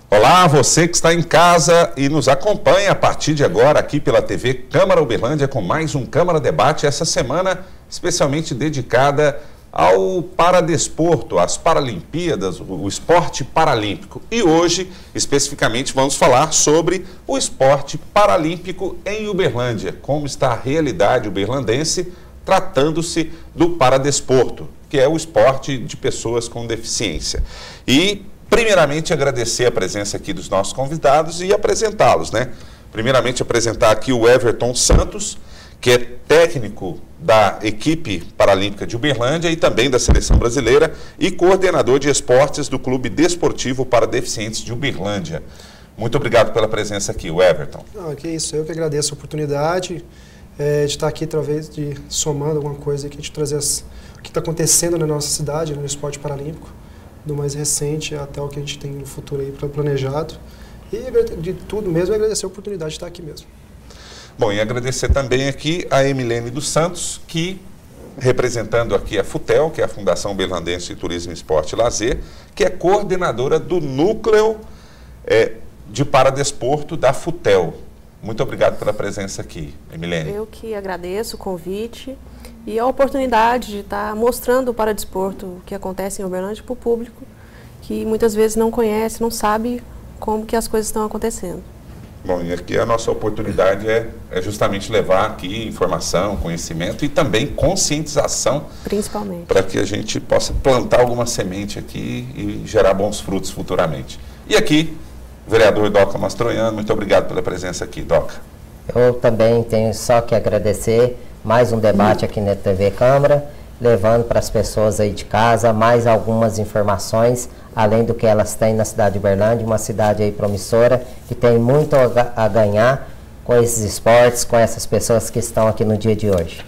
Olá, você que está em casa e nos acompanha a partir de agora aqui pela TV Câmara Uberlândia com mais um Câmara Debate, essa semana especialmente dedicada ao paradesporto, às Paralimpíadas, o esporte paralímpico. E hoje, especificamente, vamos falar sobre o esporte paralímpico em Uberlândia, como está a realidade uberlandense tratando-se do paradesporto, que é o esporte de pessoas com deficiência. E primeiramente, agradecer a presença aqui dos nossos convidados e apresentá-los, né? Primeiramente, apresentar aqui o Everton Santos, que é técnico da equipe paralímpica de Uberlândia e também da Seleção Brasileira e coordenador de esportes do Clube Desportivo para Deficientes de Uberlândia. Muito obrigado pela presença aqui, o Everton. Não, que isso, eu que agradeço a oportunidade de estar aqui, através de somando alguma coisa aqui, de trazer o que está acontecendo na nossa cidade, no esporte paralímpico, do mais recente até o que a gente tem no futuro aí planejado. E de tudo mesmo, agradecer a oportunidade de estar aqui mesmo. Bom, e agradecer também aqui a Emilene dos Santos, que, representando aqui a FUTEL, que é a Fundação Uberlandense de Turismo, Esporte e Lazer, que é coordenadora do núcleo de paradesporto da FUTEL. Muito obrigado pela presença aqui, Emilene. Eu que agradeço o convite e a oportunidade de estar mostrando o paradesporto que acontece em Uberlândia para o público, que muitas vezes não conhece, não sabe como que as coisas estão acontecendo. Bom, e aqui a nossa oportunidade é justamente levar aqui informação, conhecimento e também conscientização. Principalmente. Para que a gente possa plantar alguma semente aqui e gerar bons frutos futuramente. E aqui, o vereador Doca Mastroianno, muito obrigado pela presença aqui, Doca. Eu também tenho só que agradecer mais um debate aqui na TV Câmara, levando para as pessoas aí de casa mais algumas informações, além do que elas têm na cidade de Uberlândia, uma cidade aí promissora, que tem muito a ganhar com esses esportes, com essas pessoas que estão aqui no dia de hoje.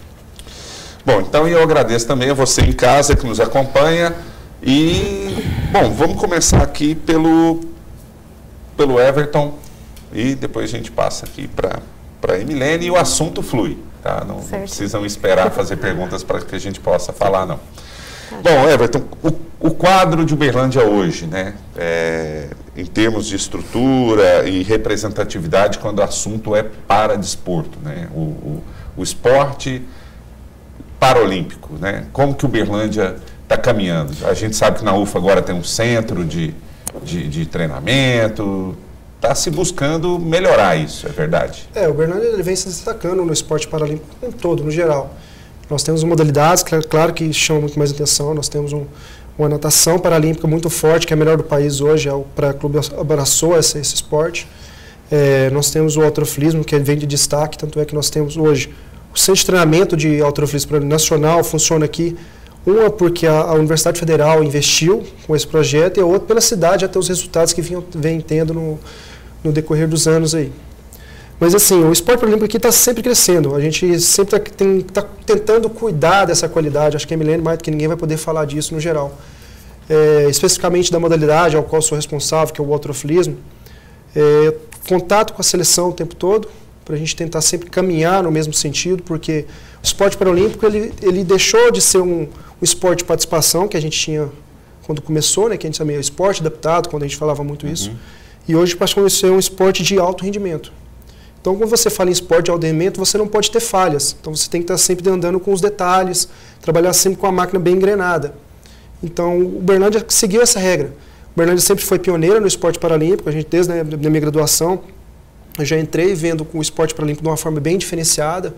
Bom, então eu agradeço também a você em casa que nos acompanha e, bom, vamos começar aqui pelo Everton e depois a gente passa aqui para a Emilene e o assunto flui. Tá? Não precisam esperar fazer perguntas para que a gente possa falar, não. Bom, Everton, o quadro de Uberlândia hoje, né, em termos de estrutura e representatividade, quando o assunto é paradesporto, né, o esporte paralímpico, né, como que Uberlândia está caminhando? A gente sabe que na UFA agora tem um centro de treinamento. Está se buscando melhorar isso, é verdade? O Uberlândia ele vem se destacando no esporte paralímpico como um todo, no geral. Nós temos modalidades, claro que chamam muito mais atenção, nós temos uma natação paralímpica muito forte, que é a melhor do país hoje, o Praia-Clube abraçou esse esporte. Nós temos o halterofilismo, que vem de destaque, tanto é que nós temos hoje o centro de treinamento de halterofilismo nacional, funciona aqui, uma porque a Universidade Federal investiu com esse projeto e a outra pela cidade, até os resultados que vem tendo no decorrer dos anos aí. Mas assim, o esporte paralímpico aqui está sempre crescendo, a gente sempre está tentando cuidar dessa qualidade, acho que a Emilene mais do que ninguém vai poder falar disso no geral. Especificamente da modalidade ao qual sou responsável, que é o halterofilismo, contato com a seleção o tempo todo, para a gente tentar sempre caminhar no mesmo sentido, porque o esporte paralímpico ele deixou de ser um esporte de participação, que a gente tinha quando começou, né, que a gente chamava esporte adaptado, quando a gente falava muito isso, e hoje passou a ser um esporte de alto rendimento. Então, quando você fala em esporte de alto rendimento, você não pode ter falhas. Então, você tem que estar sempre andando com os detalhes, trabalhar sempre com a máquina bem engrenada. Então, o Uberlândia seguiu essa regra. O Uberlândia sempre foi pioneira no esporte paralímpico, a gente desde a minha graduação, eu já entrei vendo o esporte paralímpico de uma forma bem diferenciada.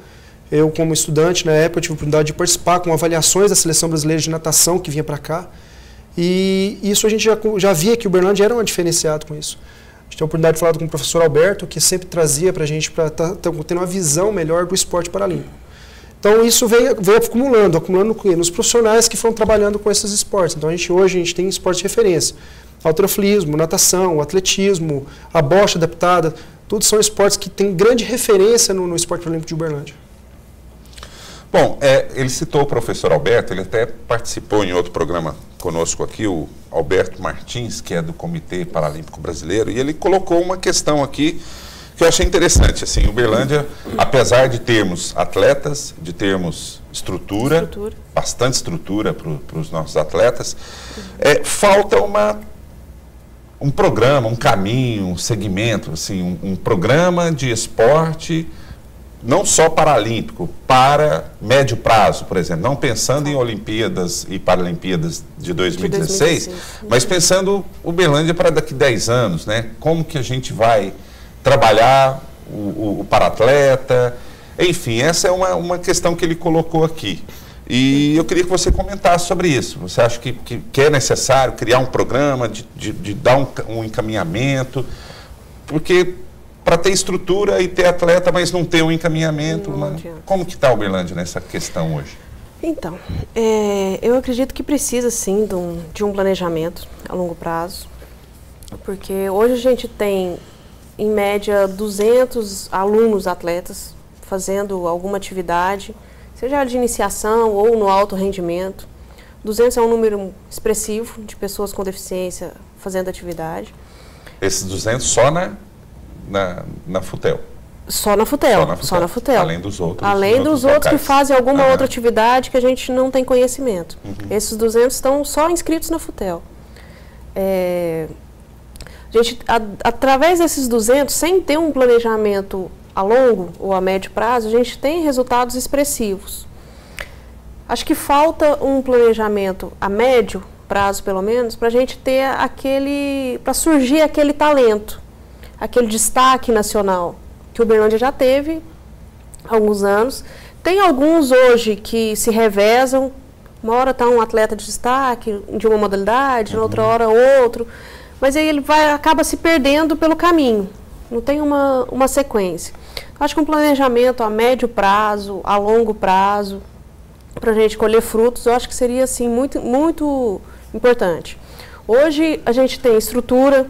Eu, como estudante, na época, tive a oportunidade de participar com avaliações da Seleção Brasileira de Natação, que vinha para cá. E isso a gente já via que o Uberlândia era um diferenciado com isso. A gente tem a oportunidade de falar com o professor Alberto, que sempre trazia para a gente, para ter uma visão melhor do esporte paralímpico. Então, isso veio acumulando nos profissionais que foram trabalhando com esses esportes. Então, hoje a gente tem esportes de referência. Halterofilismo, natação, atletismo, a bocha adaptada, tudo são esportes que têm grande referência no esporte paralímpico de Uberlândia. Bom, ele citou o professor Alberto, ele até participou em outro programa conosco aqui o Alberto Martins, que é do Comitê Paralímpico Brasileiro, e ele colocou uma questão aqui que eu achei interessante. Assim, Uberlândia, apesar de termos atletas, de termos estrutura. Bastante estrutura para os nossos atletas, falta um programa, um caminho, um segmento, assim, um programa de esporte, não só paralímpico, para médio prazo, por exemplo, não pensando em Olimpíadas e Paralimpíadas de 2016, mas pensando Uberlândia para daqui 10 anos, né? Como que a gente vai trabalhar o para-atleta, enfim, essa é uma questão que ele colocou aqui. E eu queria que você comentasse sobre isso. Você acha que é necessário criar um programa, de dar um encaminhamento? Porque para ter estrutura e ter atleta, mas não ter um encaminhamento, como que está a Uberlândia nessa questão hoje? Então, eu acredito que precisa sim de um planejamento a longo prazo, porque hoje a gente tem, em média, 200 alunos atletas fazendo alguma atividade, seja de iniciação ou no alto rendimento. 200 é um número expressivo de pessoas com deficiência fazendo atividade. Esses 200 só na FUTEL? Só na FUTEL. Além dos outros. Além dos outros que fazem alguma outra atividade que a gente não tem conhecimento. Esses 200 estão só inscritos na FUTEL. Através desses 200, sem ter um planejamento a longo ou a médio prazo, a gente tem resultados expressivos. Acho que falta um planejamento a médio prazo, pelo menos, para a gente ter para surgir aquele talento, aquele destaque nacional, que o Uberlândia já teve há alguns anos. Tem alguns hoje que se revezam, uma hora está um atleta de destaque de uma modalidade, na outra hora outro, mas aí ele acaba se perdendo pelo caminho, não tem uma sequência. Acho que um planejamento a médio prazo, a longo prazo, para a gente colher frutos, eu acho que seria assim, muito, muito importante. Hoje a gente tem estrutura,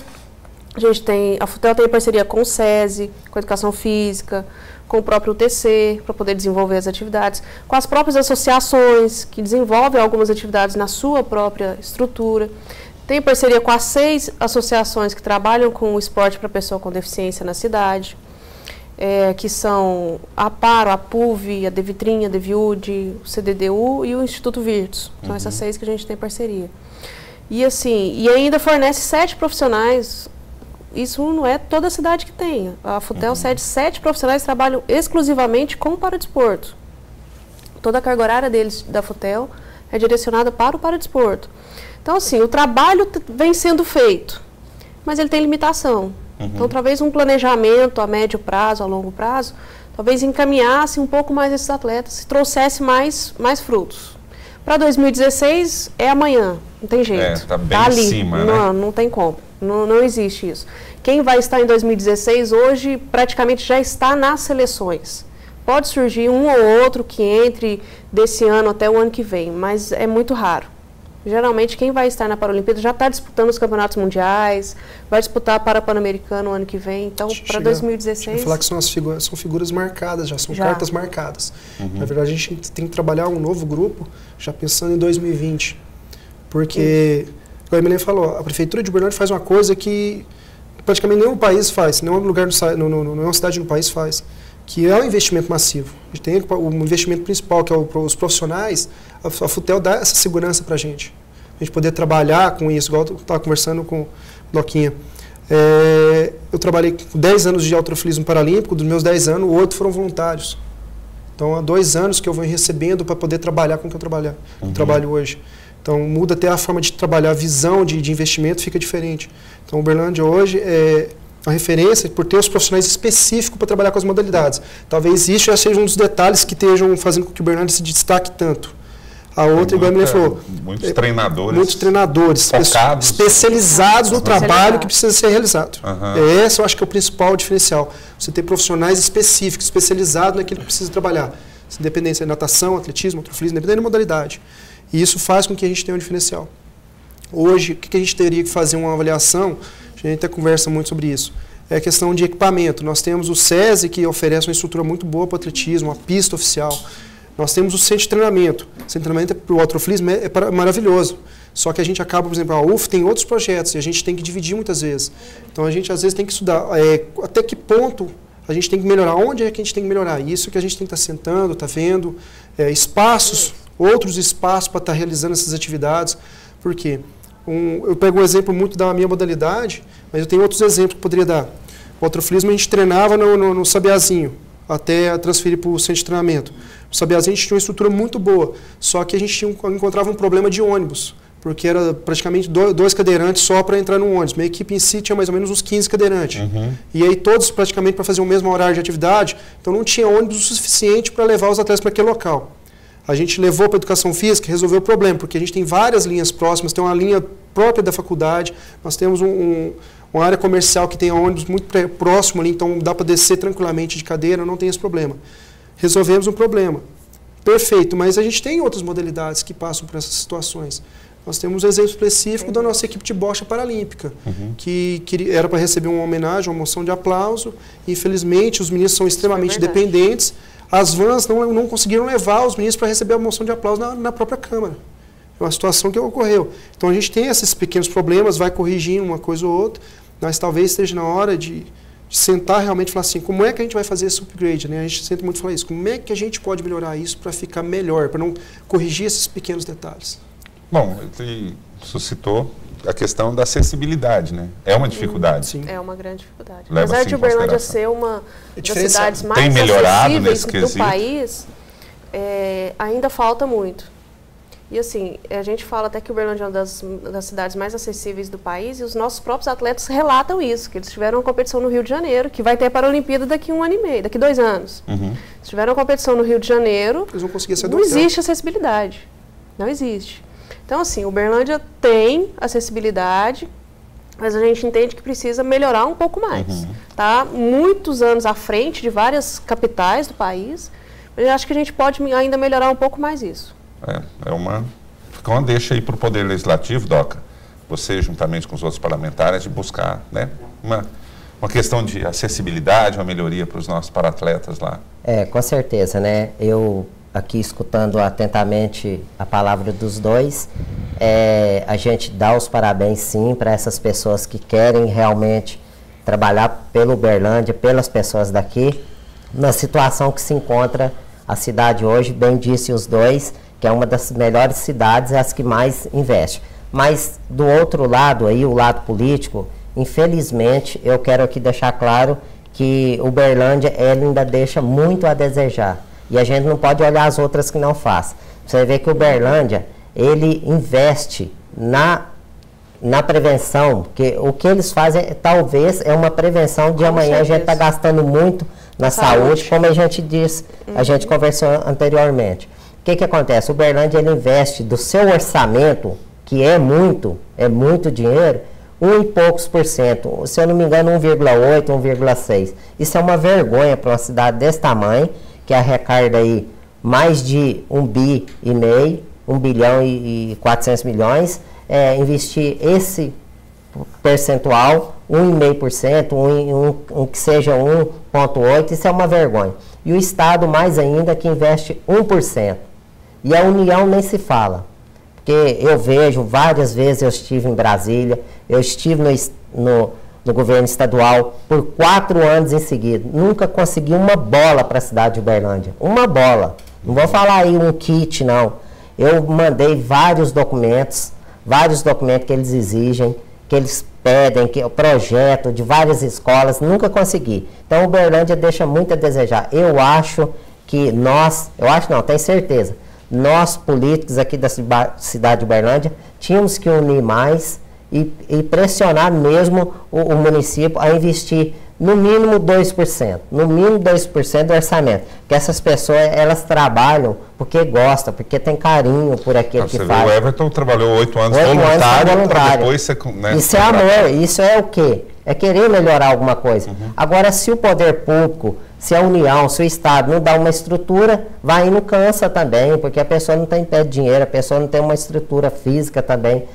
a FUTEL tem parceria com o SESI, com a Educação Física, com o próprio UTC, para poder desenvolver as atividades, com as próprias associações, que desenvolvem algumas atividades na sua própria estrutura. Tem parceria com as 6 associações que trabalham com o esporte para pessoa com deficiência na cidade, que são a Aparo, a PUV, a Devitrim, a Deviud, o CDDU e o Instituto Virtus. São essas 6 que a gente tem parceria. E ainda fornece 7 profissionais. Isso não é toda a cidade que tem. A FUTEL cede 7 profissionais que trabalham exclusivamente com o paradesporto. Toda a carga horária deles, da FUTEL, é direcionada para o paradesporto. Então, assim, o trabalho vem sendo feito, mas ele tem limitação. Então, talvez um planejamento a médio prazo, a longo prazo, talvez encaminhasse um pouco mais esses atletas e trouxesse mais frutos. Para 2016, é amanhã, não tem jeito. Está bem ali, em cima, não, né? Não tem como, não existe isso. Quem vai estar em 2016, hoje, praticamente já está nas seleções. Pode surgir um ou outro que entre desse ano até o ano que vem, mas é muito raro. Geralmente, quem vai estar na Paralimpíada já está disputando os campeonatos mundiais, vai disputar para o Pan-Americano no ano que vem. Então, para 2016... Eu falar que são figuras marcadas, são cartas marcadas. Na verdade, a gente tem que trabalhar um novo grupo, já pensando em 2020. Porque, como a Emilene falou, a Prefeitura de Uberlândia faz uma coisa que praticamente nenhum país faz, nenhum lugar, nenhuma cidade no país faz, que é o investimento massivo. A gente tem o investimento principal, que é os profissionais. A FUTEL dá essa segurança para a gente poder trabalhar com isso, igual eu estava conversando com o Bloquinha. Eu trabalhei com 10 anos de halterofilismo paralímpico, dos meus 10 anos, 8 foram voluntários. Então, há 2 anos que eu venho recebendo para poder trabalhar com o que eu trabalho hoje. Então, muda até a forma de trabalhar, a visão de investimento fica diferente. Então, Uberlândia hoje é a referência por ter os profissionais específicos para trabalhar com as modalidades. Talvez isso já seja um dos detalhes que estejam fazendo com que o Uberlândia se destaque tanto. A outra, igual a Emilene falou, muitos treinadores focados, especializados no trabalho que precisa ser realizado. Esse eu acho que é o principal diferencial. Você ter profissionais específicos, especializados naquilo que precisa trabalhar. Independente se é natação, atletismo, halterofilismo, independente da modalidade. E isso faz com que a gente tenha um diferencial. Hoje, o que a gente teria que fazer uma avaliação, a gente até conversa muito sobre isso, é a questão de equipamento. Nós temos o SESI, que oferece uma estrutura muito boa para o atletismo, uma pista oficial. Nós temos o centro de treinamento. O centro de treinamento para o halterofilismo é maravilhoso. Só que a gente acaba, por exemplo, a UF tem outros projetos e a gente tem que dividir muitas vezes. Então a gente às vezes tem que estudar até que ponto a gente tem que melhorar, onde é que a gente tem que melhorar. Isso que a gente tem que estar sentando, está vendo, espaços, outros espaços para estar realizando essas atividades. Por quê? Eu pego um exemplo muito da minha modalidade, mas eu tenho outros exemplos que eu poderia dar. O halterofilismo a gente treinava no Sabiazinho, até transferir para o centro de treinamento. No Sabiazinho a gente tinha uma estrutura muito boa, só que a gente encontrava um problema de ônibus, porque era praticamente 2 cadeirantes só para entrar no ônibus. Minha equipe em si tinha mais ou menos uns 15 cadeirantes. E aí todos praticamente para fazer o mesmo horário de atividade, então não tinha ônibus o suficiente para levar os atletas para aquele local. A gente levou para a educação física e resolveu o problema, porque a gente tem várias linhas próximas, tem uma linha própria da faculdade, nós temos uma área comercial que tem ônibus muito próximo ali, então dá para descer tranquilamente de cadeira, não tem esse problema. Resolvemos um problema. Perfeito, mas a gente tem outras modalidades que passam por essas situações. Nós temos um exemplo específico da nossa equipe de bocha paralímpica, que era para receber uma homenagem, uma moção de aplauso. Infelizmente, os meninos são extremamente dependentes. As vans não conseguiram levar os meninos para receber a moção de aplauso na própria Câmara. É uma situação que ocorreu. Então, a gente tem esses pequenos problemas, vai corrigindo uma coisa ou outra, mas talvez esteja na hora de sentar realmente e falar assim, como é que a gente vai fazer esse upgrade? Né? A gente sempre muito fala isso, como é que a gente pode melhorar isso para ficar melhor, para não corrigir esses pequenos detalhes? Bom, ele suscitou a questão da acessibilidade, né? É uma dificuldade. Sim. É uma grande dificuldade. Leva Apesar de Uberlândia ser uma das cidades mais acessíveis do país, ainda falta muito. E assim, a gente fala até que Uberlândia é uma das cidades mais acessíveis do país e os nossos próprios atletas relatam isso, que eles tiveram uma competição no Rio de Janeiro, que vai ter a Paralimpíada daqui 1 ano e meio, daqui 2 anos. Eles tiveram uma competição no Rio de Janeiro, eles vão conseguir sair do não hotel. existe acessibilidade. Não existe. Então, assim, Uberlândia tem acessibilidade, mas a gente entende que precisa melhorar um pouco mais. Tá muitos anos à frente de várias capitais do país, mas eu acho que a gente pode ainda melhorar um pouco mais isso. Fica uma deixa aí para o Poder Legislativo, Doca, você juntamente com os outros parlamentares, de buscar, né, uma questão de acessibilidade, uma melhoria para os nossos paratletas lá. Com certeza, né? Eu aqui escutando atentamente a palavra dos dois, a gente dá os parabéns sim para essas pessoas que querem realmente trabalhar pelo Uberlândia, pelas pessoas daqui, na situação que se encontra a cidade hoje, bem disse os dois, que é uma das melhores cidades, é as que mais investe. Mas do outro lado aí, o lado político, infelizmente, eu quero aqui deixar claro que Uberlândia ainda deixa muito a desejar. E a gente não pode olhar as outras que não faz. Você vê que o Uberlândia, ele investe na prevenção, porque o que eles fazem talvez é uma prevenção de amanhã a gente está gastando muito na saúde, como a gente disse, a gente conversou anteriormente. O que acontece? O Uberlândia ele investe do seu orçamento, que é muito dinheiro, 1 e poucos %, se eu não me engano 1,8, 1,6. Isso é uma vergonha para uma cidade desse tamanho, que arrecada aí mais de 1,5 bi, 1 bilhão e 400 milhões, investir esse percentual, 1,5%, que seja 1,8%, isso é uma vergonha. E o Estado mais ainda que investe 1%. E a União nem se fala. Porque eu vejo, várias vezes eu estive em Brasília, eu estive no governo estadual por 4 anos em seguida. Nunca consegui uma bola para a cidade de Uberlândia. Uma bola. Não vou falar aí um kit, não. Eu mandei vários documentos que eles exigem, que eles pedem, que o projeto de várias escolas, nunca consegui. Então, Uberlândia deixa muito a desejar. Eu acho que tenho certeza, nós políticos aqui da cidade de Uberlândia tínhamos que unir mais e pressionar mesmo o município a investir no mínimo 2%, no mínimo 2% do orçamento. Porque essas pessoas, elas trabalham porque gostam, porque tem carinho por aquilo que faz. O Everton trabalhou 8 anos voluntário, para depois você... Né, isso é amor, isso é o quê? É querer melhorar alguma coisa. Agora, se o poder público, se a União, se o Estado não dá uma estrutura, vai e não cansa também, porque a pessoa não tem pé de dinheiro, a pessoa não tem uma estrutura física também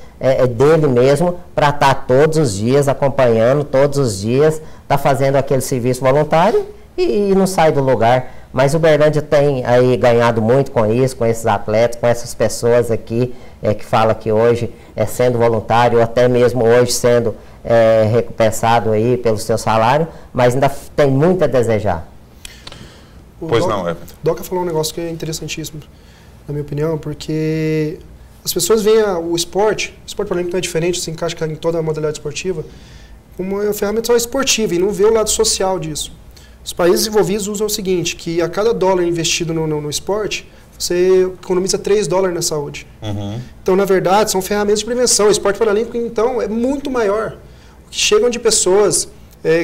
dele mesmo, para estar todos os dias acompanhando, todos os dias, tá fazendo aquele serviço voluntário e não sai do lugar. Mas o Uberlândia tem aí ganhado muito com isso, com esses atletas, com essas pessoas aqui que falam que hoje sendo voluntário, ou até mesmo hoje sendo recompensado aí pelo seu salário, mas ainda tem muito a desejar. Pois não, Everton. Doca falou um negócio que é interessantíssimo, na minha opinião, porque as pessoas veem o esporte paralímpico não é diferente, se encaixa em toda a modalidade esportiva, como uma ferramenta só esportiva e não vê o lado social disso. Os países envolvidos usam o seguinte, que a cada dólar investido no esporte, você economiza $3 na saúde. Uhum. Então, na verdade, são ferramentas de prevenção. O esporte paralímpico, então, é muito maior. O que chegam de pessoas,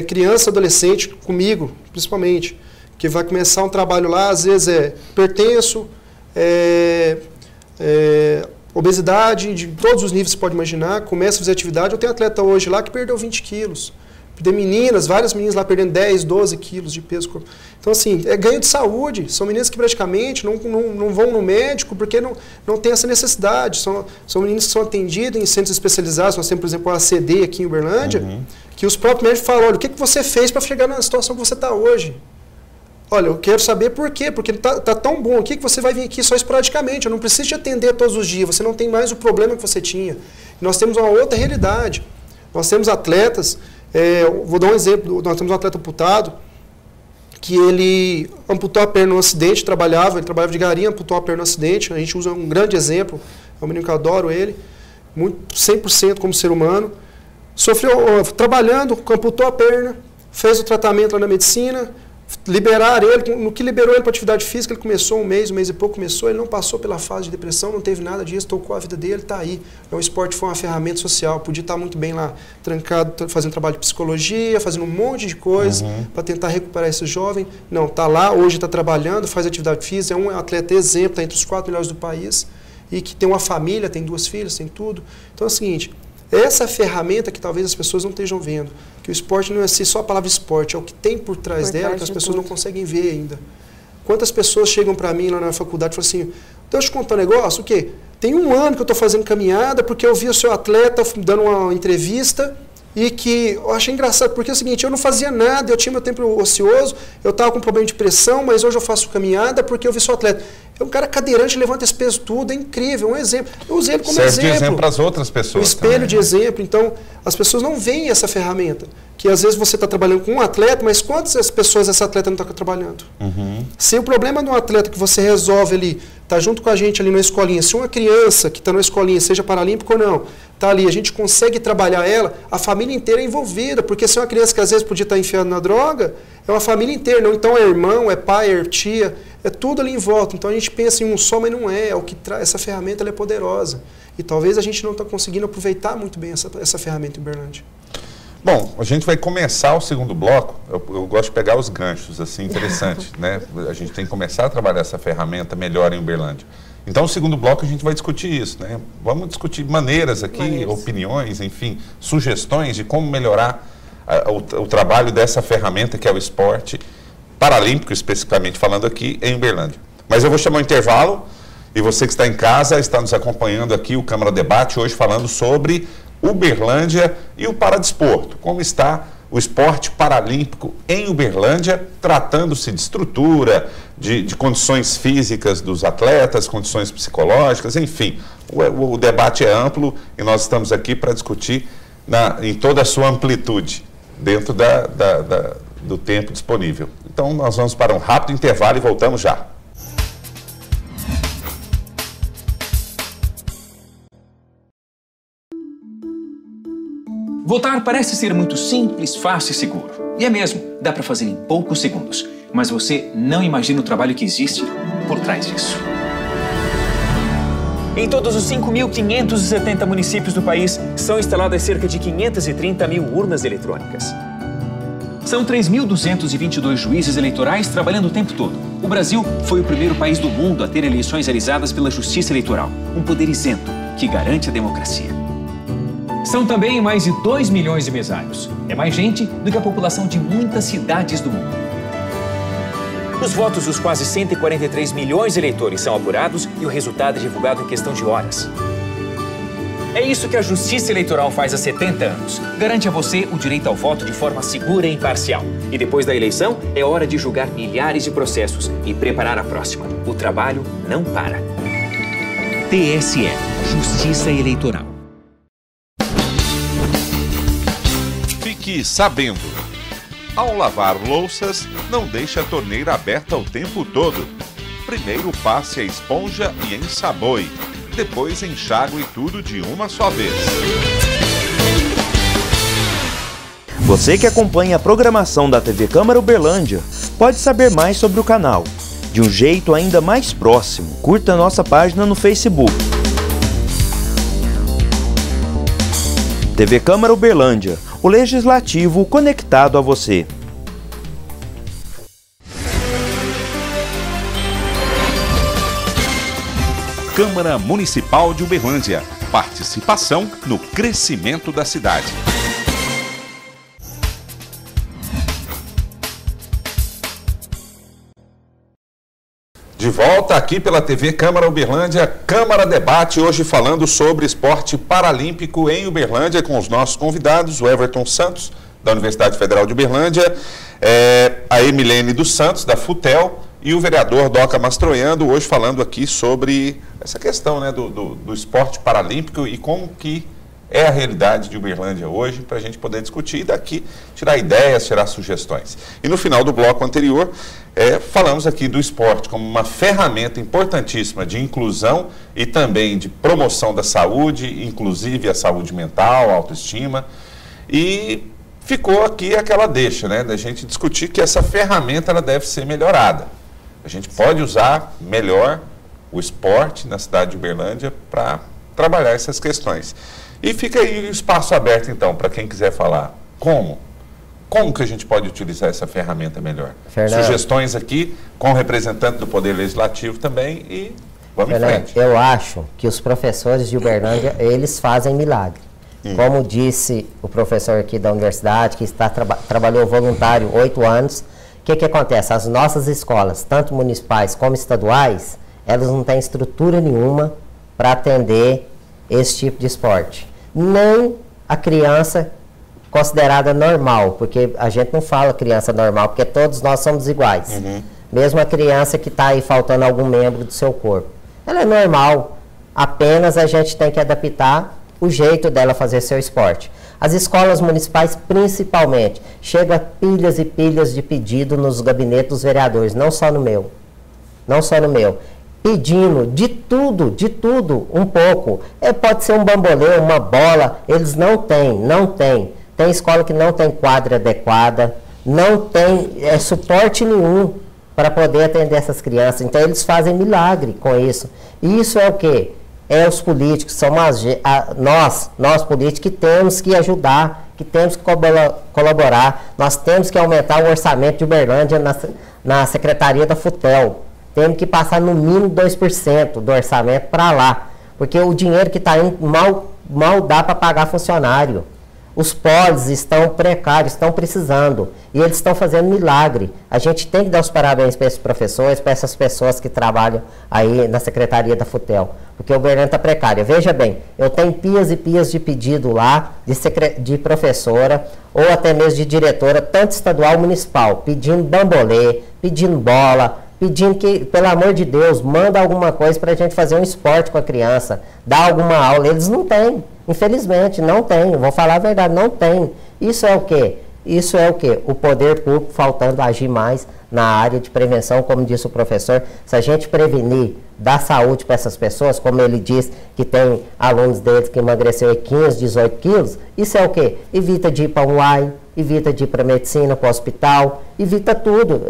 criança, adolescente, comigo, principalmente, que vai começar um trabalho lá, às vezes é hipertenso, obesidade, de todos os níveis que você pode imaginar, começa a fazer atividade. Eu tenho atleta hoje lá que perdeu 20 quilos. Tem meninas, várias meninas lá perdendo 10, 12 quilos de peso. Então, assim, é ganho de saúde. São meninas que praticamente não vão no médico porque não tem essa necessidade. São meninas que são atendidas em centros especializados. Nós temos, por exemplo, a ACD aqui em Uberlândia, que os próprios médicos falam, olha, o que você fez para chegar na situação que você está hoje? Olha, eu quero saber por quê, porque tá tão bom aqui que você vai vir aqui só esporadicamente, eu não preciso te atender todos os dias, você não tem mais o problema que você tinha. E nós temos uma outra realidade. Nós temos atletas, vou dar um exemplo, nós temos um atleta amputado, que ele amputou a perna no acidente, ele trabalhava de garinha, amputou a perna no acidente, a gente usa um grande exemplo, é um menino que eu adoro ele, 100% como ser humano, sofreu, trabalhando, amputou a perna, fez o tratamento lá na medicina, liberaram ele, no que liberou ele para atividade física, ele começou um mês e pouco começou, ele não passou pela fase de depressão, não teve nada disso, tocou a vida dele, está aí. O esporte foi uma ferramenta social, podia estar muito bem lá, trancado, fazendo trabalho de psicologia, fazendo um monte de coisa para tentar recuperar esse jovem. Não, está lá, hoje está trabalhando, faz atividade física, é um atleta exemplo, está entre os 4 melhores do país, e que tem uma família, tem 2 filhas, tem tudo. Então é o seguinte, essa ferramenta que talvez as pessoas não estejam vendo, que o esporte não é assim, só a palavra esporte, é o que tem por trás dela, que as pessoas não conseguem ver ainda. Quantas pessoas chegam para mim lá na faculdade e falam assim, deixa eu te contar um negócio, o quê? Tem 1 ano que eu estou fazendo caminhada porque eu vi o seu atleta dando uma entrevista e que eu achei engraçado, porque é o seguinte, eu não fazia nada, eu tinha meu tempo ocioso, eu estava com problema de pressão, mas hoje eu faço caminhada porque eu vi seu atleta. É um cara cadeirante, levanta esse peso tudo, é incrível, um exemplo. Eu usei ele como serve exemplo. de exemplo para as outras pessoas. Um espelho também, de exemplo. Então, as pessoas não veem essa ferramenta. Que às vezes você está trabalhando com um atleta, mas quantas pessoas esse atleta não está trabalhando? Se o problema de um atleta que você resolve ali, está junto com a gente ali na escolinha, se uma criança que está na escolinha, seja paralímpica ou não, está ali, a gente consegue trabalhar ela, a família inteira é envolvida, porque se é uma criança que às vezes podia estar enfiada na droga, é uma família inteira, não, então é irmão, é pai, é tia, é tudo ali em volta. Então a gente pensa em um só, mas não é, o que essa ferramenta ela é poderosa. E talvez a gente não está conseguindo aproveitar muito bem essa ferramenta em Uberlândia. Bom, a gente vai começar o segundo bloco, eu gosto de pegar os ganchos, assim, interessante, né? A gente tem que começar a trabalhar essa ferramenta melhor em Uberlândia. Então, no segundo bloco, a gente vai discutir isso, né? Vamos discutir maneiras aqui, opiniões, enfim, sugestões de como melhorar o trabalho dessa ferramenta que é o esporte paralímpico, especificamente falando aqui, em Uberlândia. Mas eu vou chamar o intervalo e você que está em casa, está nos acompanhando aqui, o Câmara Debate, hoje falando sobre Uberlândia e o paradesporto. Como está o esporte paralímpico em Uberlândia, tratando-se de estrutura, de condições físicas dos atletas, condições psicológicas, enfim. O debate é amplo e nós estamos aqui para discutir em toda a sua amplitude, dentro do tempo disponível. Então, nós vamos para um rápido intervalo e voltamos já. Votar parece ser muito simples, fácil e seguro. E é mesmo, dá para fazer em poucos segundos. Mas você não imagina o trabalho que existe por trás disso. Em todos os 5.570 municípios do país, são instaladas cerca de 530 mil urnas eletrônicas. São 3.222 juízes eleitorais trabalhando o tempo todo. O Brasil foi o primeiro país do mundo a ter eleições realizadas pela Justiça Eleitoral, um poder isento que garante a democracia. São também mais de 2 milhões de mesários. É mais gente do que a população de muitas cidades do mundo. Os votos dos quase 143 milhões de eleitores são apurados e o resultado é divulgado em questão de horas. É isso que a Justiça Eleitoral faz há 70 anos. Garante a você o direito ao voto de forma segura e imparcial. E depois da eleição, é hora de julgar milhares de processos e preparar a próxima. O trabalho não para. TSE, Justiça Eleitoral. Fique sabendo. Ao lavar louças, não deixe a torneira aberta o tempo todo. Primeiro passe a esponja e ensaboe. Depois enxague tudo de uma só vez. Você que acompanha a programação da TV Câmara Uberlândia pode saber mais sobre o canal. De um jeito ainda mais próximo, curta nossa página no Facebook. TV Câmara Uberlândia, o legislativo conectado a você. Câmara Municipal de Uberlândia. Participação no crescimento da cidade. De volta aqui pela TV Câmara Uberlândia, Câmara Debate, hoje falando sobre esporte paralímpico em Uberlândia, com os nossos convidados, o Everton Santos, da Universidade Federal de Uberlândia, a Emilene dos Santos, da FUTEL, e o vereador Doca Mastroianni, hoje falando aqui sobre essa questão, né, do esporte paralímpico e como que é a realidade de Uberlândia hoje, para a gente poder discutir e daqui tirar ideias, tirar sugestões. E no final do bloco anterior, falamos aqui do esporte como uma ferramenta importantíssima de inclusão e também de promoção da saúde, inclusive a saúde mental, a autoestima. E ficou aqui aquela deixa, né, da gente discutir que essa ferramenta ela deve ser melhorada. A gente pode usar melhor o esporte na cidade de Uberlândia para trabalhar essas questões. E fica aí o espaço aberto, então, para quem quiser falar. Como? Como que a gente pode utilizar essa ferramenta melhor? Fernando, sugestões aqui com o representante do Poder Legislativo também e vamos Fernando, em frente. Eu acho que os professores de Uberlândia, eles fazem milagre. Como disse o professor aqui da universidade, que trabalhou voluntário 8 anos, o que acontece? As nossas escolas, tanto municipais como estaduais, elas não têm estrutura nenhuma para atender esse tipo de esporte. Nem a criança considerada normal, porque a gente não fala criança normal, porque todos nós somos iguais. Mesmo a criança que está aí faltando algum membro do seu corpo. Ela é normal, apenas a gente tem que adaptar o jeito dela fazer seu esporte. As escolas municipais, principalmente, chega pilhas e pilhas de pedido nos gabinetes dos vereadores, não só no meu. Não só no meu. Pedindo de tudo, um pouco. Pode ser um bambolê, uma bola, eles não têm. Tem escola que não tem quadra adequada, não tem suporte nenhum para poder atender essas crianças. Então, eles fazem milagre com isso. E isso é o quê? É os políticos, somos nós políticos que temos que ajudar, que temos que colaborar, nós temos que aumentar o orçamento de Uberlândia na Secretaria da FUTEL. Temos que passar no mínimo 2% do orçamento para lá, porque o dinheiro que está indo mal dá para pagar funcionário. Os polis estão precários, estão precisando, e eles estão fazendo milagre. A gente tem que dar os parabéns para esses professores, para essas pessoas que trabalham aí na Secretaria da FUTEL, porque o Uberlândia está precário. Veja bem, eu tenho pias e pias de pedido lá, de professora, ou até mesmo de diretora, tanto estadual municipal, pedindo bambolê, pedindo bola, pedindo que, pelo amor de Deus, manda alguma coisa para a gente fazer um esporte com a criança, dar alguma aula. Eles não têm. Infelizmente, não tem. Vou falar a verdade, não tem. Isso é o quê? Isso é o quê? O poder público faltando agir mais na área de prevenção, como disse o professor. Se a gente prevenir, dar saúde para essas pessoas, como ele diz que tem alunos deles que emagreceu 15, 18 quilos, isso é o quê? Evita de ir para um UAI, evita de ir para a medicina, para o hospital, evita tudo.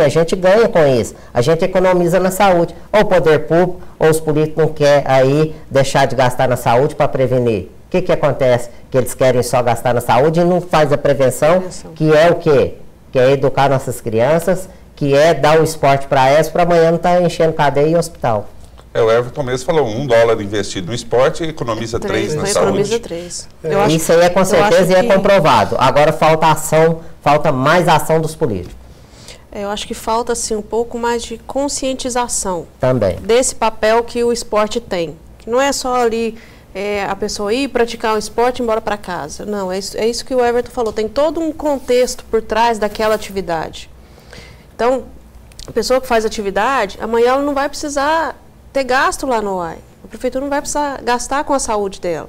A gente ganha com isso. A gente economiza na saúde. Ou o poder público, ou os políticos não querem aí deixar de gastar na saúde para prevenir. O que acontece? Que eles querem só gastar na saúde e não faz a prevenção, que é o quê? Que é educar nossas crianças, que é dar o esporte para elas, para amanhã não estar enchendo cadeia e hospital. O Everton mesmo falou, $1 investido no esporte economiza 3 na saúde. Economiza 3. Isso aí é com certeza e é comprovado. Agora falta ação, falta mais ação dos políticos. Eu acho que falta assim, um pouco mais de conscientização também desse papel que o esporte tem. Que não é só ali a pessoa ir praticar um esporte e ir embora para casa. Não, é isso que o Everton falou. Tem todo um contexto por trás daquela atividade. Então, a pessoa que faz atividade, amanhã ela não vai precisar ter gasto lá no UAI. A prefeitura não vai precisar gastar com a saúde dela.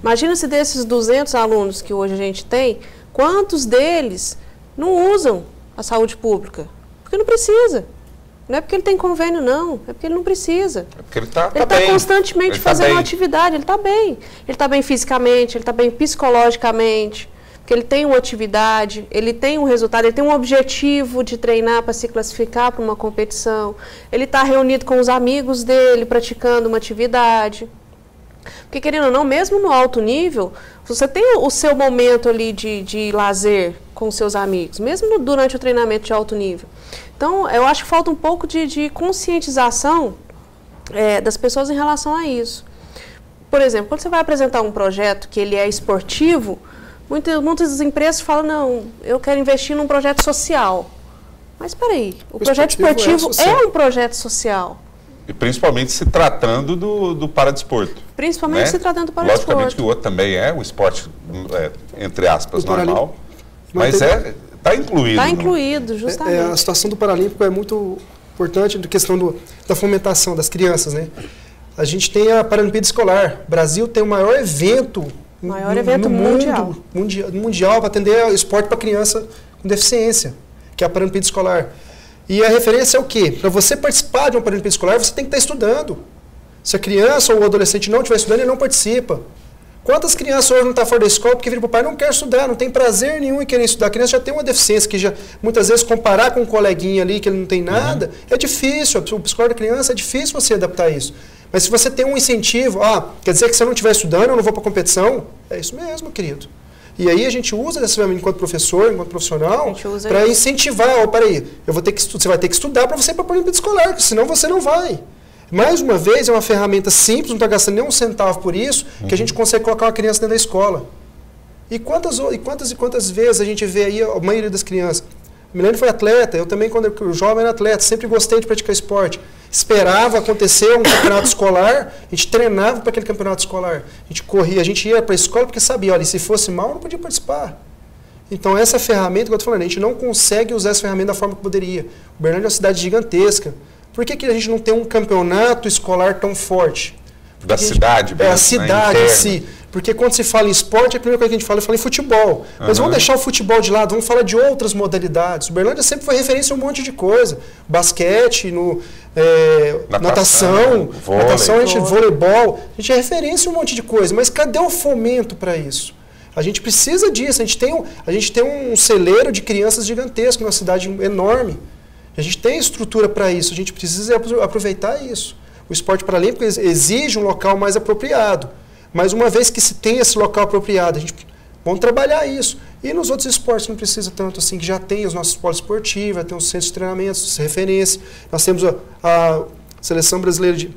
Imagina se desses 200 alunos que hoje a gente tem, quantos deles não usam a saúde pública? Porque não precisa. Não é porque ele tem convênio, não. É porque ele não precisa. É porque ele está constantemente fazendo uma atividade. Ele está bem. Ele está bem fisicamente, ele está bem psicologicamente. Porque ele tem uma atividade, ele tem um resultado, ele tem um objetivo de treinar para se classificar para uma competição. Ele está reunido com os amigos dele, praticando uma atividade. Porque, querendo ou não, mesmo no alto nível, você tem o seu momento ali de lazer com os seus amigos, mesmo durante o treinamento de alto nível. Então, eu acho que falta um pouco de conscientização das pessoas em relação a isso. Por exemplo, quando você vai apresentar um projeto que ele é esportivo, muitas empresas falam, não, eu quero investir num projeto social. Mas, espera aí, o projeto esportivo é um projeto social. E principalmente se tratando do paradesporto. Principalmente, né? Se tratando do paradesporto. Logicamente que o outro também é o esporte, entre aspas, normal. Mas está incluído. Está incluído, justamente. A situação do Paralímpico é muito importante na questão da fomentação das crianças, né? A gente tem a Paralimpíada Escolar. O Brasil tem o maior evento no mundo mundial para atender o esporte para criança com deficiência, que é a Paralimpíada Escolar. E a referência é o quê? Para você participar de uma Paralimpíada Escolar, você tem que estar estudando. Se a criança ou o adolescente não estiver estudando, ele não participa. Quantas crianças hoje não estão fora da escola porque viram para o pai não quer estudar, não tem prazer nenhum em querer estudar. A criança já tem uma deficiência que já, muitas vezes, comparar com um coleguinha ali que ele não tem nada, é difícil. O psicólogo da criança é difícil você adaptar a isso. Mas se você tem um incentivo, quer dizer que se eu não estiver estudando, eu não vou para a competição, é isso mesmo, querido. E aí a gente usa dessa ferramenta enquanto professor, enquanto profissional, para incentivar, peraí, você vai ter que estudar para você ir para a Paralimpíada Escolar, senão você não vai. Mais uma vez, é uma ferramenta simples, não está gastando nem um centavo por isso, que a gente consegue colocar uma criança dentro da escola. E quantas vezes a gente vê aí a maioria das crianças? A Milene foi atleta, eu também, quando eu jovem, era atleta, sempre gostei de praticar esporte. Esperava acontecer um campeonato escolar, a gente treinava para aquele campeonato escolar. A gente corria, a gente ia para a escola porque sabia, olha, se fosse mal, não podia participar. Então, essa ferramenta, que eu estou falando, a gente não consegue usar essa ferramenta da forma que poderia. Uberlândia é uma cidade gigantesca. Por que a gente não tem um campeonato escolar tão forte? Da cidade mesmo, a cidade em si. Porque quando se fala em esporte, a primeira coisa que a gente fala em futebol. Mas vamos deixar o futebol de lado, vamos falar de outras modalidades. Uberlândia sempre foi referência a um monte de coisa. Basquete, natação, voleibol. A gente é referência a um monte de coisa. Mas cadê o fomento para isso? A gente precisa disso. A gente tem um celeiro de crianças gigantesco, numa cidade enorme. A gente tem estrutura para isso. A gente precisa aproveitar isso. O esporte paralímpico exige um local mais apropriado. Mas uma vez que se tem esse local apropriado, vamos trabalhar isso. E nos outros esportes não precisa tanto assim, que já tem os nossos esportes esportivos, tem os centros de treinamento, referência. Nós temos a Seleção Brasileira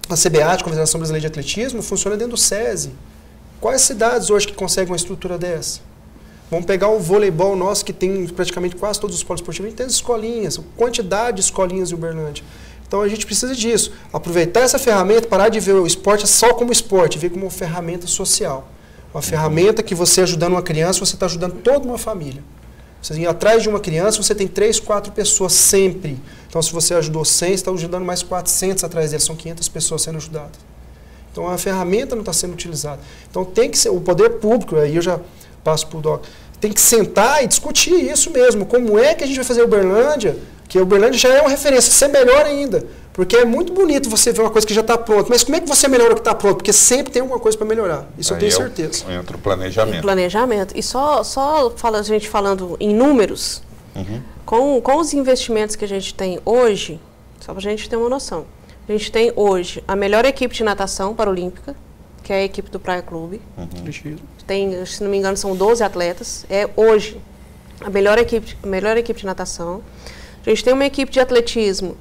a CBAT, a Confederação Brasileira de Atletismo, funciona dentro do SESI. Quais cidades hoje que conseguem uma estrutura dessa? Vamos pegar o voleibol nosso, que tem praticamente quase todos os esportes esportivos, a gente tem as escolinhas, quantidade de escolinhas em Uberlândia. Então a gente precisa disso, aproveitar essa ferramenta, parar de ver o esporte só como esporte, ver como uma ferramenta social. Uma ferramenta que você ajudando uma criança, você está ajudando toda uma família. Você ir atrás de uma criança, você tem 3, 4 pessoas sempre. Então se você ajudou 100, você está ajudando mais 400 atrás dele, são 500 pessoas sendo ajudadas. Então a ferramenta não está sendo utilizada. Então tem que ser, o poder público, aí eu já passo para o Doc, tem que sentar e discutir isso mesmo. Como é que a gente vai fazer Uberlândia? Que a Uberlândia já é uma referência, ser melhor ainda. Porque é muito bonito você ver uma coisa que já está pronta. Mas como é que você melhora o que está pronto? Porque sempre tem alguma coisa para melhorar. Isso aí eu tenho certeza. Entra o planejamento. Planejamento. E só a gente falando em números, com os investimentos que a gente tem hoje, só para a gente ter uma noção. A gente tem hoje a melhor equipe de natação paralímpica, que é a equipe do Praia Clube. Tem, se não me engano, são 12 atletas. É hoje a melhor equipe de natação. A gente tem uma equipe de atletismo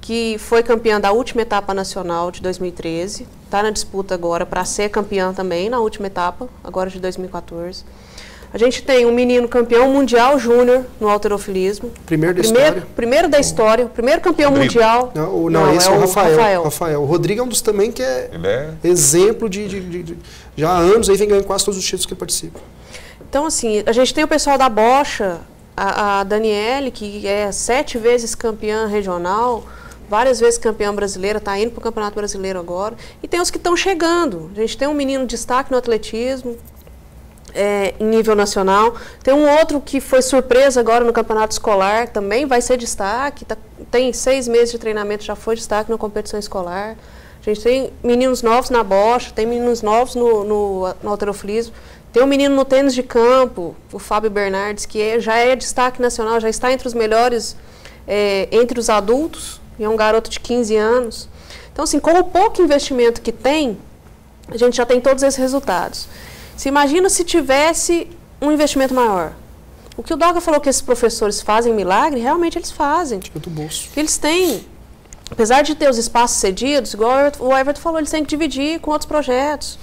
que foi campeã da última etapa nacional de 2013. Está na disputa agora para ser campeã também na última etapa, agora de 2014. A gente tem um menino campeão mundial júnior no halterofilismo. Primeiro da história. Primeiro da história, o primeiro campeão mundial. Não, esse é o Rafael. O Rodrigo é um dos também que é exemplo já há anos, aí vem ganhando quase todos os títulos que ele participa. Então, assim, a gente tem o pessoal da bocha, a Daniele, que é 7 vezes campeã regional, várias vezes campeã brasileira, está indo para o Campeonato Brasileiro agora. E tem os que estão chegando. A gente tem um menino de destaque no atletismo, em nível nacional. Tem um outro que foi surpresa agora no Campeonato Escolar, também vai ser destaque. Tem 6 meses de treinamento, já foi destaque na competição escolar. A gente tem meninos novos na bocha, tem meninos novos no halterofilismo. Tem um menino no tênis de campo, o Fábio Bernardes, que já é destaque nacional, já está entre os melhores, entre os adultos, e é um garoto de 15 anos. Então, assim, com o pouco investimento que tem, a gente já tem todos esses resultados. Se imagina se tivesse um investimento maior. O que o Doga falou que esses professores fazem milagre, realmente eles fazem. Muito bolso. Eles têm, apesar de ter os espaços cedidos, igual o Everton falou, eles têm que dividir com outros projetos.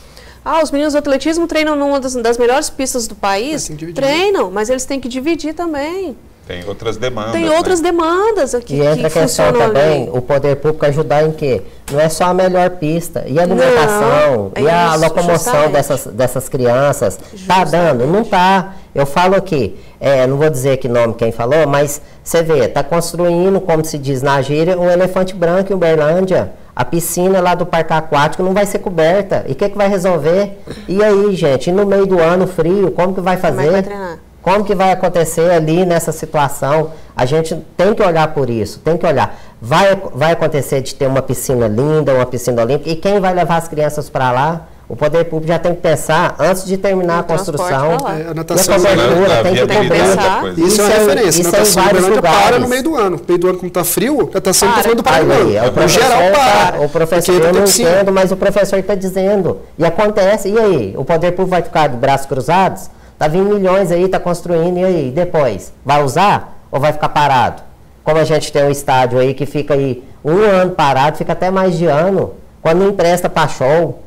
Os meninos do atletismo treinam numa das melhores pistas do país. Treinam, mas eles têm que dividir também. Tem outras demandas. Tem outras demandas aqui. E entra a questão também, o poder público ajudar em quê? Não é só a melhor pista. E a alimentação, e a locomoção dessas crianças. Está dando? Não está. Eu falo aqui, não vou dizer que nome quem falou, mas você vê, está construindo, como se diz na gíria, um elefante branco em Uberlândia. A piscina lá do parque aquático não vai ser coberta. E o que vai resolver? E aí, gente, e no meio do ano frio, como que vai fazer? Como é que vai treinar? Como que vai acontecer ali nessa situação? A gente tem que olhar por isso, tem que olhar. Vai acontecer de ter uma piscina linda, uma piscina olímpica, e quem vai levar as crianças para lá? O poder público já tem que pensar antes de terminar a construção. A natação, a cobertura tem que cobrir. Isso é uma referência. A natação para no meio do ano. No meio do ano, como está frio, a natação não está falando do para não. No geral, para. O professor, eu não entendo, mas o professor está dizendo. E acontece. E aí? O poder público vai ficar de braços cruzados? Está vindo milhões aí, está construindo, e aí? Depois? Vai usar ou vai ficar parado? Como a gente tem um estádio aí que fica aí 1 ano parado, fica até mais de ano, quando não empresta para show.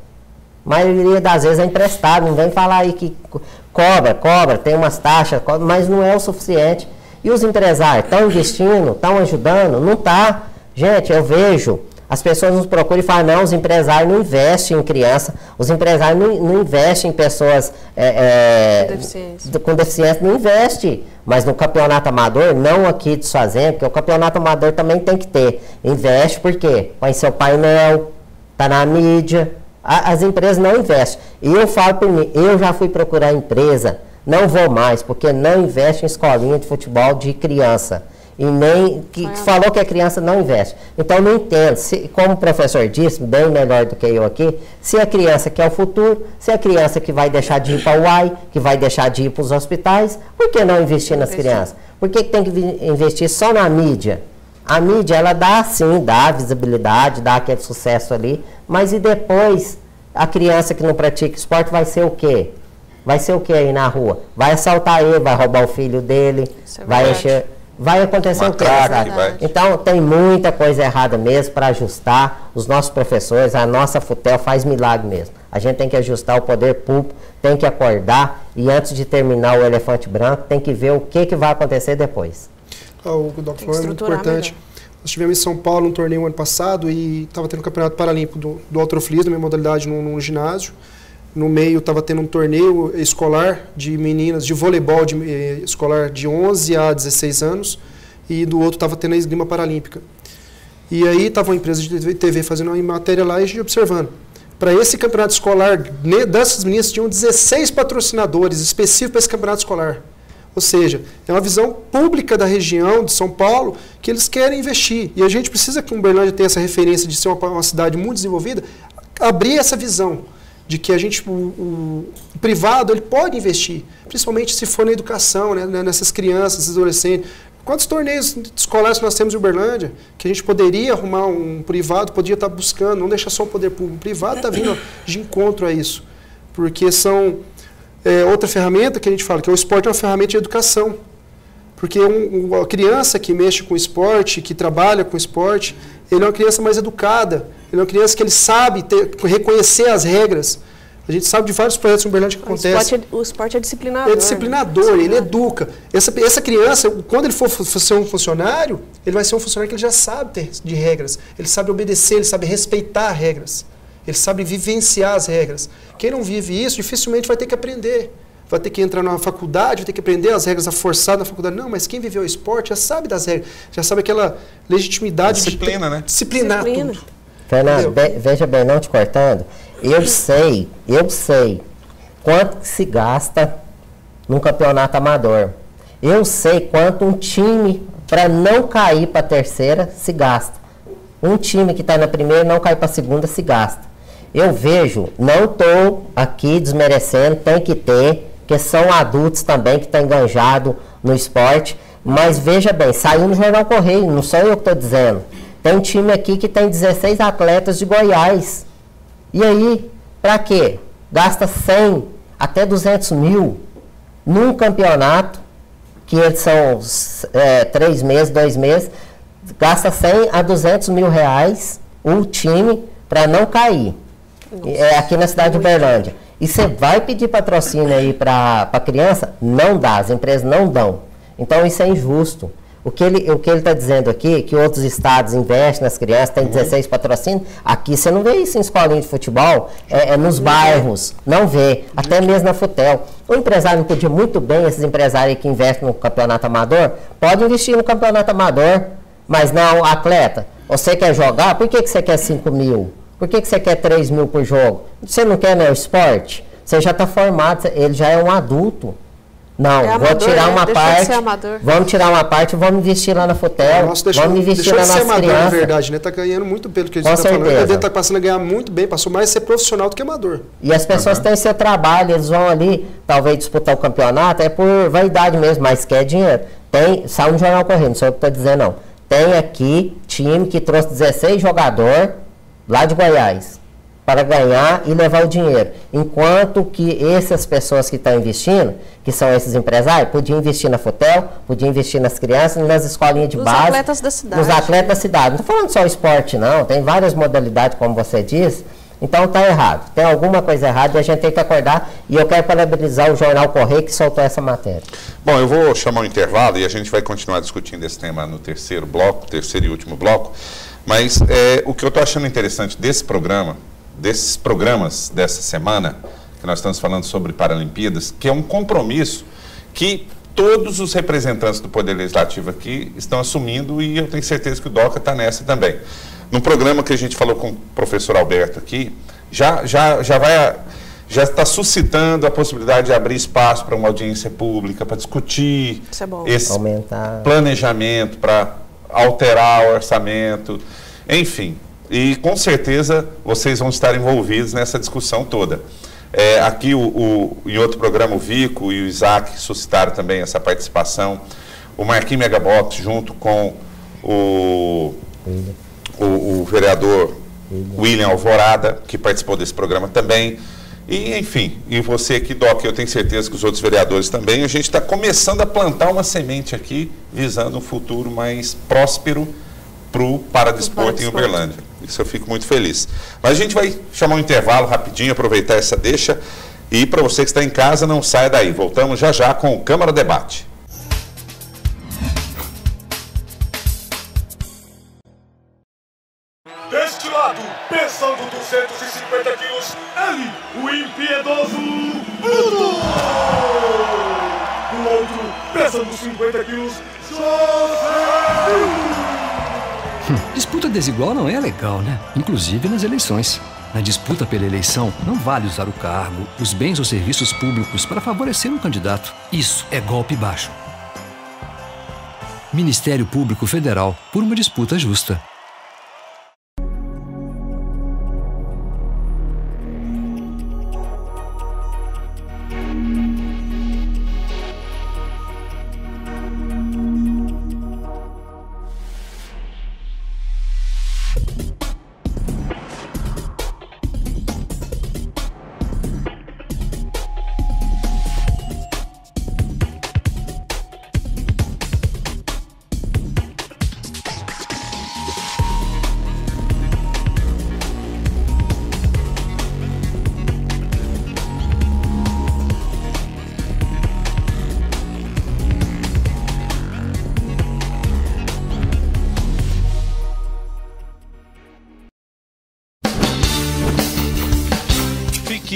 A maioria das vezes é emprestado, não vem falar aí que cobra, tem umas taxas, mas não é o suficiente. E os empresários estão investindo, estão ajudando? Não está. Gente, eu vejo, as pessoas nos procuram e falam, não, os empresários não investem em criança, os empresários não investem em pessoas com deficiência, não investem. Mas no campeonato amador, não aqui desfazendo, porque o campeonato amador também tem que ter. Investe por quê? Põe seu painel, está na mídia. As empresas não investem. E eu falo por mim, eu já fui procurar empresa, não vou mais, porque não investe em escolinha de futebol de criança. E nem que falou que a criança não investe. Então não entendo, como o professor disse, bem melhor do que eu aqui, se a criança quer o futuro, se a criança que vai deixar de ir para o UAI, que vai deixar de ir para os hospitais, por que não investir nas crianças? Por que tem que investir só na mídia? A mídia, ela dá sim, dá visibilidade, dá aquele sucesso ali, mas e depois a criança que não pratica esporte vai ser o quê? Vai ser o quê aí na rua? Vai assaltar ele, vai roubar o filho dele, vai acontecer o quê? Então tem muita coisa errada mesmo para ajustar. Os nossos professores, a nossa FUTEL faz milagre mesmo. A gente tem que ajustar o poder público, tem que acordar e antes de terminar o elefante branco, tem que ver o que vai acontecer depois. O que o Dr. falou é muito importante. Melhor. Nós tivemos em São Paulo um torneio ano passado e estava tendo o Campeonato Paralímpico do halterofilismo, na minha modalidade, num ginásio. No meio estava tendo um torneio escolar de meninas, de voleibol escolar de 11 a 16 anos e do outro estava tendo a esgrima paralímpica. E aí estava uma empresa de TV fazendo uma matéria lá e a gente observando. Para esse campeonato escolar, dessas meninas tinham 16 patrocinadores específicos para esse campeonato escolar. Ou seja, é uma visão pública da região de São Paulo que eles querem investir. E a gente precisa que Uberlândia tenha essa referência de ser uma cidade muito desenvolvida, abrir essa visão de que a gente, o privado ele pode investir, principalmente se for na educação, né, nessas crianças, esses adolescentes. Quantos torneios escolares nós temos em Uberlândia que a gente poderia arrumar um privado, poderia estar buscando, não deixar só o poder público. O privado está vindo de encontro a isso, porque são... outra ferramenta que a gente fala, que o esporte é uma ferramenta de educação. Porque a criança que mexe com esporte, que trabalha com esporte, ele é uma criança mais educada, ele é uma criança que ele sabe reconhecer as regras. A gente sabe de vários projetos em Uberlândia que acontecem. O esporte é disciplinador. É disciplinador, ele educa. Essa criança, quando ele for ser um funcionário, ele vai ser um funcionário que ele já sabe ter de regras. Ele sabe obedecer, ele sabe respeitar regras. Ele sabe vivenciar as regras. Quem não vive isso, dificilmente vai ter que aprender. Vai ter que entrar numa faculdade, vai ter que aprender as regras, a forçar na faculdade. Não, mas quem viveu o esporte já sabe das regras, já sabe aquela legitimidade Disciplina, de né? Disciplinar tudo. Fernando, veja bem, não te cortando, eu sei quanto que se gasta num campeonato amador. Eu sei quanto um time, para não cair para a terceira, se gasta. Um time que está na primeira não cai para a segunda, se gasta. Eu vejo, não estou aqui desmerecendo, tem que ter, porque são adultos também que estão enganjados no esporte, mas veja bem, saiu no Jornal Correio, não sou eu que estou dizendo. Tem um time aqui que tem 16 atletas de Goiás. E aí, para quê? Gasta 100 até 200 mil num campeonato, que eles são 3 meses, 2 meses, gasta 100 a 200 mil reais o time para não cair. Aqui na cidade de Uberlândia. E você vai pedir patrocínio aí para a criança? Não dá, as empresas não dão. Então isso é injusto. O que ele está dizendo aqui, que outros estados investem nas crianças, tem 16 patrocínios, aqui você não vê isso em escolinha de futebol, nos bairros, não vê, até mesmo na Futel. O empresário não podia muito bem, esses empresários que investem no campeonato amador, pode investir no campeonato amador, mas não, atleta, você quer jogar, por que você quer 5 mil? Por que você quer 3 mil por jogo? Você não quer, né, o esporte? Você já está formado, ele já é um adulto. Não, vou tirar uma parte, vamos tirar uma parte e vamos investir lá na Futel, vamos investir lá nas crianças. Na verdade, né? Está ganhando muito pelo que a gente está falando. Ele está passando a ganhar muito bem, passou mais a ser profissional do que amador. E as pessoas têm seu trabalho, eles vão ali, talvez disputar o campeonato, é por vaidade mesmo, mas quer dinheiro. Saiu no Jornal Correio, não sei o que estou dizendo não. Tem aqui time que trouxe 16 jogadores lá de Goiás, para ganhar e levar o dinheiro. Enquanto que essas pessoas que estão investindo, que são esses empresários, podiam investir na Futel, podiam investir nas crianças, nas escolinhas de base. Nos atletas da cidade. Nos atletas da cidade. Não estou falando só esporte, não. Tem várias modalidades, como você disse. Então está errado. Tem alguma coisa errada e a gente tem que acordar. E eu quero parabenizar o Jornal Correio que soltou essa matéria. Bom, eu vou chamar um intervalo e a gente vai continuar discutindo esse tema no terceiro e último bloco. Mas o que eu estou achando interessante desse programa, desses programas dessa semana, que nós estamos falando sobre Paralimpíadas, que é um compromisso que todos os representantes do Poder Legislativo aqui estão assumindo e eu tenho certeza que o DOCA está nessa também. No programa que a gente falou com o professor Alberto aqui, já está suscitando a possibilidade de abrir espaço para uma audiência pública, para discutir esse planejamento, para alterar o orçamento, enfim. E com certeza vocês vão estar envolvidos nessa discussão toda. Aqui em outro programa o Vico e o Isaac suscitaram também essa participação. O Marquinhos Megabox junto com o vereador William Alvorada, que participou desse programa também. E, enfim, e você aqui, Doc, eu tenho certeza que os outros vereadores também, a gente está começando a plantar uma semente aqui, visando um futuro mais próspero para o Paradesporto em Uberlândia. Isso eu fico muito feliz. Mas a gente vai chamar um intervalo rapidinho, aproveitar essa deixa. E para você que está em casa, não saia daí. Voltamos já já com o Câmara Debate. Deste lado, pesando 250 quilos, ele, o impiedoso Bruno! Do outro, pesando 50 quilos, José! Disputa desigual não é legal, né? Inclusive nas eleições. Na disputa pela eleição, não vale usar o cargo, os bens ou serviços públicos para favorecer um candidato. Isso é golpe baixo. Ministério Público Federal, por uma disputa justa.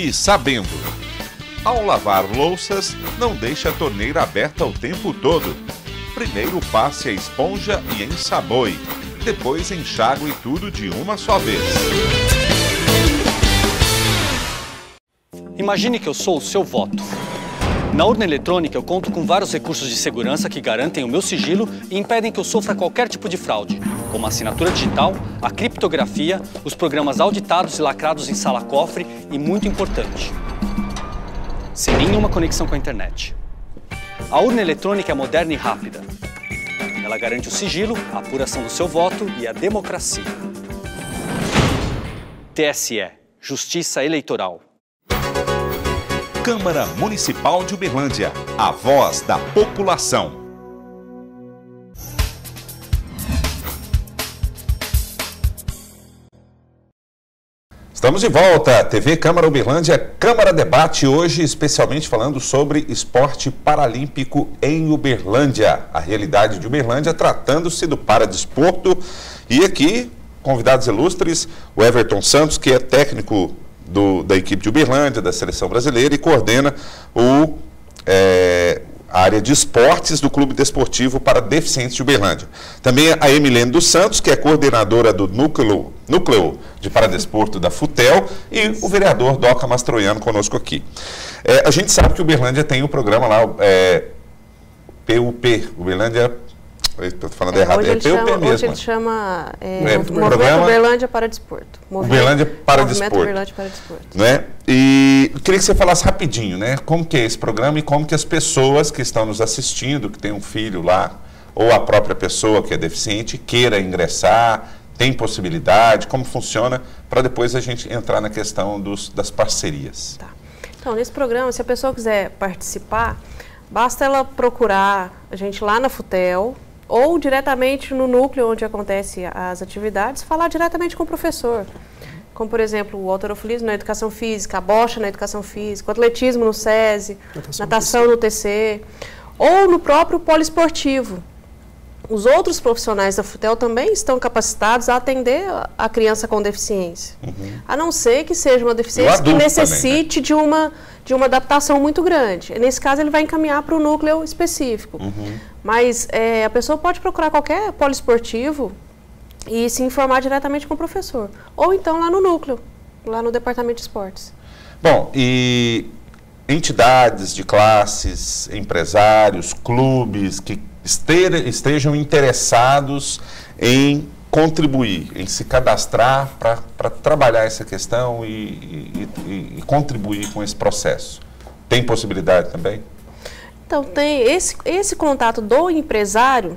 Fique sabendo. Ao lavar louças, não deixe a torneira aberta o tempo todo. Primeiro passe a esponja e ensaboe. Depois enxague tudo de uma só vez. Imagine que eu sou o seu voto. Na urna eletrônica eu conto com vários recursos de segurança que garantem o meu sigilo e impedem que eu sofra qualquer tipo de fraude, como a assinatura digital, a criptografia, os programas auditados e lacrados em sala-cofre e, muito importante, sem nenhuma conexão com a internet. A urna eletrônica é moderna e rápida. Ela garante o sigilo, a apuração do seu voto e a democracia. TSE, Justiça Eleitoral. Câmara Municipal de Uberlândia, a voz da população. Estamos de volta, TV Câmara Uberlândia, Câmara Debate, hoje especialmente falando sobre esporte paralímpico em Uberlândia, a realidade de Uberlândia, tratando-se do paradesporto. E aqui, convidados ilustres, o Everton Santos, que é técnico da equipe de Uberlândia, da seleção brasileira, e coordena a área de esportes do Clube Desportivo para Deficientes de Uberlândia. Também a Emilene dos Santos, que é coordenadora do núcleo de Paradesporto da FUTEL, e o vereador Doca Mastroianno conosco aqui. A gente sabe que Uberlândia tem o programa lá, PUP, Uberlândia... Estou falando errado, é PUP mesmo. Hoje ele chama Programa Uberlândia para Desporto. Uberlândia para Desporto. Uberlândia para Desporto. Né? E eu queria que você falasse rapidinho, né? Como que é esse programa e como que as pessoas que estão nos assistindo, que tem um filho lá, ou a própria pessoa que é deficiente, queira ingressar, tem possibilidade, como funciona, para depois a gente entrar na questão das parcerias. Tá. Então, nesse programa, se a pessoa quiser participar, basta ela procurar a gente lá na FUTEL, ou diretamente no núcleo onde acontecem as atividades, falar diretamente com o professor. Como, por exemplo, o halterofilismo na educação física, a bocha na educação física, o atletismo no SESI, natação no TC, ou no próprio poliesportivo. Os outros profissionais da FUTEL também estão capacitados a atender a criança com deficiência. A não ser que seja uma deficiência que necessite também, né? de uma adaptação muito grande. Nesse caso, ele vai encaminhar para o núcleo específico. Mas a pessoa pode procurar qualquer poliesportivo e se informar diretamente com o professor. Ou então lá no núcleo, lá no departamento de esportes. Bom, e entidades de classes, empresários, clubes que estejam interessados em contribuir, em se cadastrar para trabalhar essa questão e contribuir com esse processo. Tem possibilidade também? Então, tem esse contato do empresário,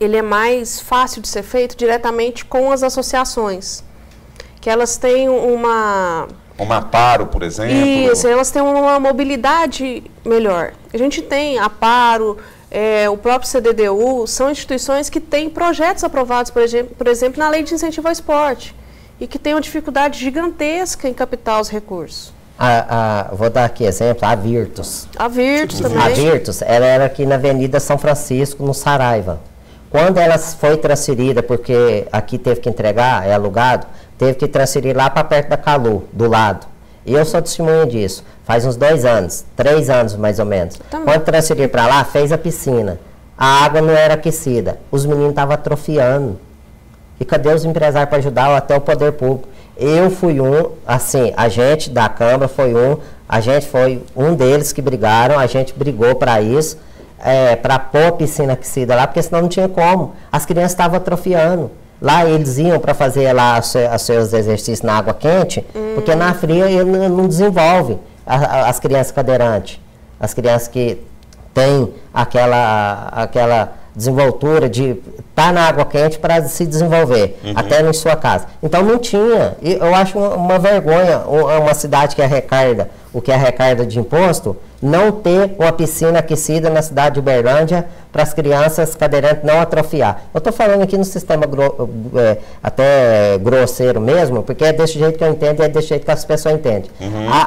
ele é mais fácil de ser feito diretamente com as associações, que elas têm uma Aparo, por exemplo? Isso, elas têm uma mobilidade melhor. A gente tem Aparo, o próprio CDDU, são instituições que têm projetos aprovados, por exemplo, na Lei de Incentivo ao Esporte, e que têm uma dificuldade gigantesca em captar os recursos. Vou dar aqui exemplo, a Virtus. A Virtus também. A Virtus, ela era aqui na Avenida São Francisco, no Saraiva. Quando ela foi transferida, porque aqui teve que entregar, é alugado, teve que transferir lá para perto da Calu, do lado. E eu sou testemunha disso. Faz uns 2 anos, 3 anos mais ou menos. Também. Quando transferiu para lá, fez a piscina. A água não era aquecida. Os meninos estavam atrofiando. E cadê os empresários para ajudar, ou até o poder público? Eu fui a gente da Câmara foi um deles que brigaram, a gente brigou para isso, para pôr a piscina aquecida lá, porque senão não tinha como. As crianças estavam atrofiando. Lá eles iam para fazer lá os seus exercícios na água quente, porque na fria ele não desenvolve as crianças cadeirantes. As crianças que têm aquela desenvoltura de estar na água quente para se desenvolver, até na sua casa. Então não tinha. Eu acho uma vergonha uma cidade que arrecada o que arrecada de imposto, não ter uma piscina aquecida na cidade de Uberlândia para as crianças cadeirantes não atrofiar. Eu estou falando aqui no sistema até grosseiro mesmo, porque é desse jeito que eu entendo e é desse jeito que as pessoas entendem.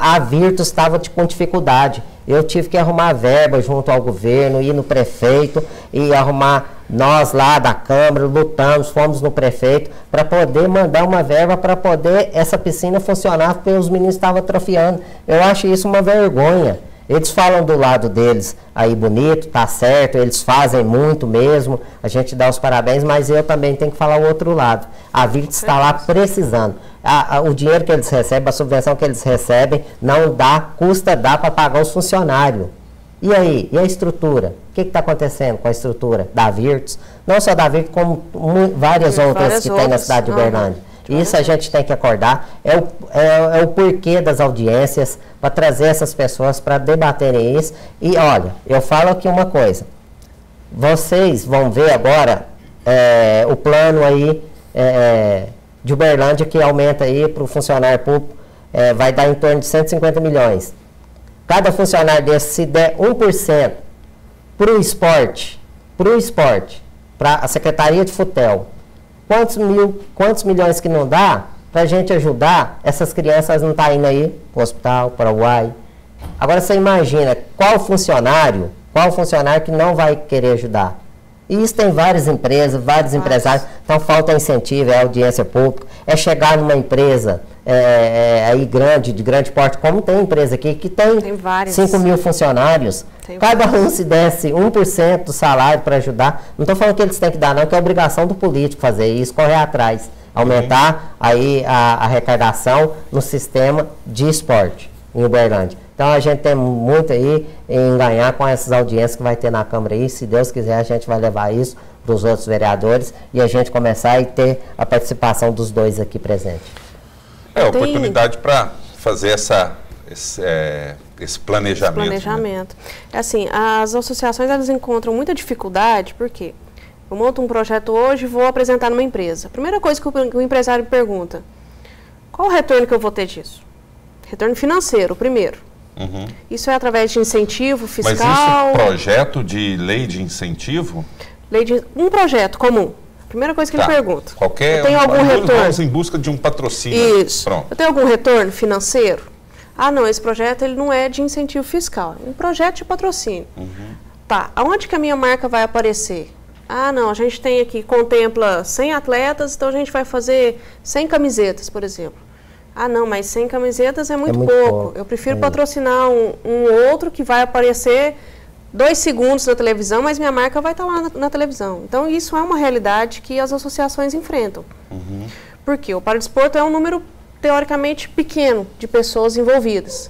A Virtus estava com dificuldade. Eu tive que arrumar verba junto ao governo, ir no prefeito e arrumar. Nós lá da Câmara lutamos, fomos no prefeito para poder mandar uma verba para poder essa piscina funcionar, porque os meninos estavam atrofiando. Eu acho isso uma vergonha. Eles falam do lado deles aí bonito, tá certo, eles fazem muito mesmo, a gente dá os parabéns, mas eu também tenho que falar o outro lado. A Virtus está lá precisando. O dinheiro que eles recebem, a subvenção que eles recebem, não dá, custa dar para pagar os funcionários. E aí? E a estrutura? O que está acontecendo com a estrutura da Virtus? Não só da Virtus, como várias outras que tem na cidade de Uberlândia. Isso a gente tem que acordar. É o porquê das audiências, para trazer essas pessoas para debaterem isso. E olha, eu falo aqui uma coisa. Vocês vão ver agora o plano aí de Uberlândia, que aumenta aí para o funcionário público, vai dar em torno de 150 milhões. Cada funcionário desse, se der 1% para o esporte, para a Secretaria de Futel, quantos milhões que não dá para a gente ajudar essas crianças não estar indo aí para o hospital, para o UAI. Agora você imagina qual funcionário que não vai querer ajudar. E isso tem várias empresas, vários empresários, então falta incentivo, é audiência pública, é chegar numa empresa aí de grande porte, como tem empresa aqui, que tem 5 mil funcionários, cada um se desse 1% do salário para ajudar, não estou falando que eles têm que dar não, que é obrigação do político fazer isso, correr atrás, aumentar aí a arrecadação no sistema de esporte em Uberlândia. Então a gente tem muito aí em ganhar com essas audiências que vai ter na Câmara aí. Se Deus quiser, a gente vai levar isso para os outros vereadores e a gente começar a ter a participação dos dois aqui presentes. Oportunidade para fazer esse planejamento. É assim, as associações elas encontram muita dificuldade, porque eu monto um projeto hoje e vou apresentar numa empresa. A primeira coisa que o empresário pergunta, qual o retorno que eu vou ter disso? Retorno financeiro, primeiro. Isso é através de incentivo fiscal? Mas isso é projeto de lei de incentivo? Um projeto comum. Primeira coisa que ele pergunta. Eu tenho algum retorno? Em busca de um patrocínio. Isso. Pronto. Eu tenho algum retorno financeiro? Ah, não, esse projeto ele não é de incentivo fiscal. É um projeto de patrocínio. Tá, aonde que a minha marca vai aparecer? Ah, não, a gente tem aqui, contempla 100 atletas, então a gente vai fazer 100 camisetas, por exemplo. Ah, não, mas 100 camisetas é muito pouco. Eu prefiro patrocinar um outro que vai aparecer 2 segundos na televisão, mas minha marca vai estar lá na televisão. Então, isso é uma realidade que as associações enfrentam. Por quê? O paradesporto é um número, teoricamente, pequeno de pessoas envolvidas.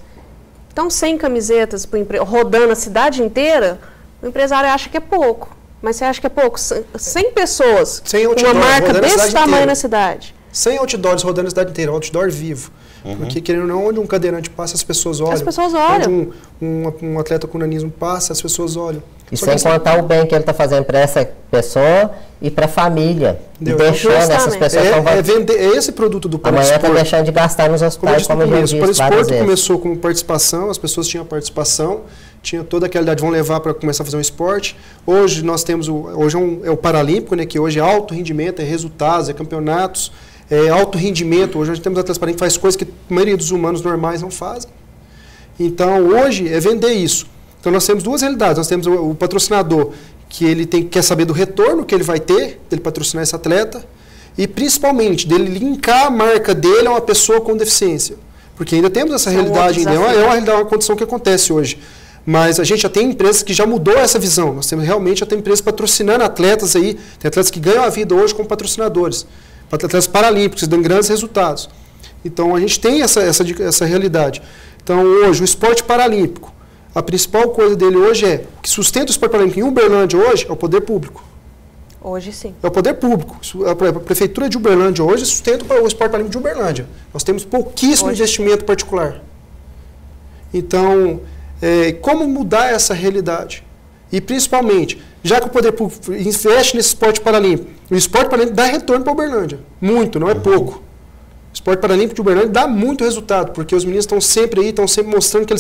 Então, 100 camisetas rodando a cidade inteira, o empresário acha que é pouco. Mas você acha que é pouco? 100 pessoas, uma marca desse tamanho na cidade. 100 outdoors rodando a cidade inteira, outdoor vivo. Porque, querendo ou não, onde um cadeirante passa, as pessoas olham. As pessoas olham. Onde um atleta com nanismo passa, as pessoas olham. E sem contar o bem que ele está fazendo para essa pessoa e para a família. E deixando essas pessoas... vender esse produto do paradesporto. Amanhã está deixando de gastar nos hospitais, como eu já disse. O paradesporto começou com participação, as pessoas tinham participação, tinha toda aquela idade, vão levar para começar a fazer um esporte. Hoje nós temos, é o Paralímpico, né, que hoje é alto rendimento, é resultados, é campeonatos, é alto rendimento. Hoje nós temos atletas paralímpicos que faz coisas que a maioria dos humanos normais não fazem. Então hoje é vender isso. Então nós temos duas realidades. Nós temos o patrocinador, que ele quer saber do retorno que ele vai ter, dele patrocinar esse atleta, e principalmente dele linkar a marca dele a uma pessoa com deficiência. Porque ainda temos essa realidade, é uma realidade, uma condição que acontece hoje. Mas a gente já tem empresas que já mudou essa visão. Nós temos realmente, já tem empresas patrocinando atletas aí, tem atletas que ganham a vida hoje como patrocinadores, atletas paralímpicos, dando grandes resultados. Então a gente tem essa realidade. Então hoje o esporte paralímpico, a principal coisa dele hoje é, o que sustenta o esporte paralímpico em Uberlândia hoje é o poder público. Hoje sim. É o poder público. A prefeitura de Uberlândia hoje sustenta o esporte paralímpico de Uberlândia. Nós temos pouquíssimo investimento particular. Então, como mudar essa realidade? E principalmente, já que o poder público investe nesse esporte paralímpico, o esporte paralímpico dá retorno para Uberlândia. Muito, não é pouco. O esporte paralímpico de Uberlândia dá muito resultado, porque os meninos estão sempre aí, estão sempre mostrando que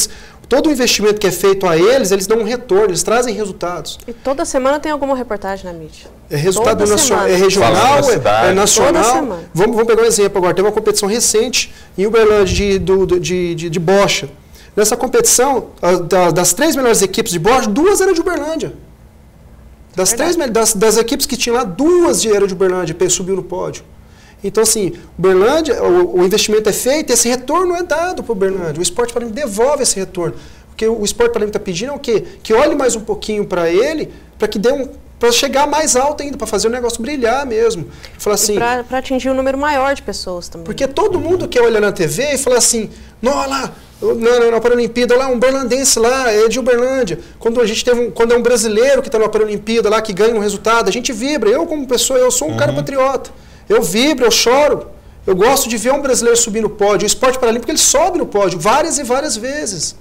todo o investimento que é feito a eles dão um retorno, eles trazem resultados. E toda semana tem alguma reportagem na mídia? É resultado nacional, é regional, é nacional. Vamos pegar um exemplo agora. Teve uma competição recente em Uberlândia de bocha. Nessa competição, das 3 melhores equipes de bocha, 2 eram de Uberlândia. Das equipes que tinham lá, 2 eram de Uberlândia, subiu no pódio. Então, assim, Uberlândia, o investimento é feito, esse retorno é dado para o Uberlândia. O esporte paralímpico devolve esse retorno. O que o esporte paralímpico está pedindo é o quê? Que olhe mais um pouquinho para ele, para que dê para chegar mais alto ainda, para fazer o negócio brilhar mesmo. Falar assim, para atingir um número maior de pessoas também. Porque todo mundo quer olhar na TV e falar assim, não, olha lá, na Paralimpíada, lá, um berlandense lá, é de Uberlândia. Quando é um brasileiro que está na Paralimpíada lá, que ganha um resultado, a gente vibra. Eu, como pessoa, eu sou um cara patriota. Eu vibro, eu choro. Eu gosto de ver um brasileiro subir no pódio. O esporte paralímpico, ele sobe no pódio várias e várias vezes.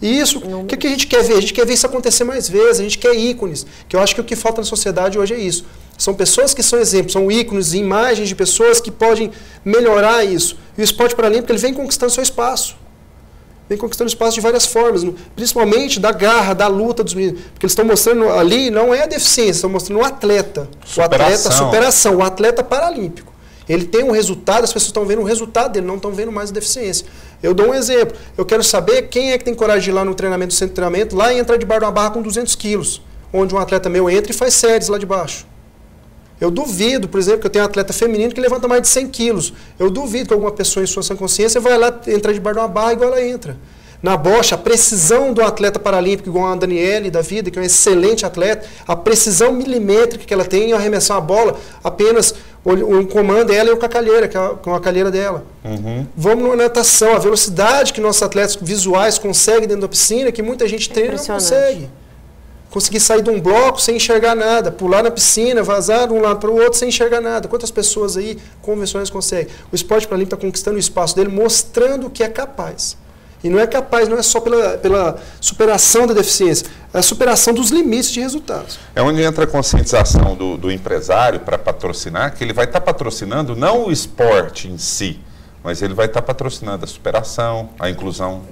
E isso, o que a gente quer ver? A gente quer ver isso acontecer mais vezes, a gente quer ícones. Que eu acho que o que falta na sociedade hoje é isso. São pessoas que são exemplos, são ícones, imagens de pessoas que podem melhorar isso. E o esporte paralímpico, ele vem conquistando seu espaço. Vem conquistando espaço de várias formas, principalmente da garra, da luta dos meninos. Porque eles estão mostrando ali, não é a deficiência, estão mostrando o atleta. O atleta, a superação, o atleta paralímpico. Ele tem um resultado, as pessoas estão vendo o resultado dele, não estão vendo mais a deficiência. Eu dou um exemplo. Eu quero saber quem é que tem coragem de ir lá no treinamento, do centro de treinamento, lá e entrar debaixo de uma barra com 200 quilos, onde um atleta meu entra e faz séries lá de baixo. Eu duvido, por exemplo, que eu tenho um atleta feminino que levanta mais de 100 quilos. Eu duvido que alguma pessoa em sua sã consciência vai lá entrar debaixo de uma barra igual ela entra. Na bocha, a precisão do atleta paralímpico, igual a Daniele da vida, que é um excelente atleta, a precisão milimétrica que ela tem em arremessar a bola, apenas um comando é ela e o cacalheira, que é a calheira dela. Vamos na natação, a velocidade que nossos atletas visuais conseguem dentro da piscina, que muita gente treina e não consegue. Conseguir sair de um bloco sem enxergar nada, pular na piscina, vazar de um lado para o outro sem enxergar nada. Quantas pessoas aí, convencionais, conseguem? O esporte paralímpico está conquistando o espaço dele, mostrando que é capaz. E não é capaz, não é só pela superação da deficiência, é a superação dos limites de resultados. É onde entra a conscientização do empresário para patrocinar, que ele vai estar patrocinando não o esporte em si, mas ele vai estar patrocinando a superação, a inclusão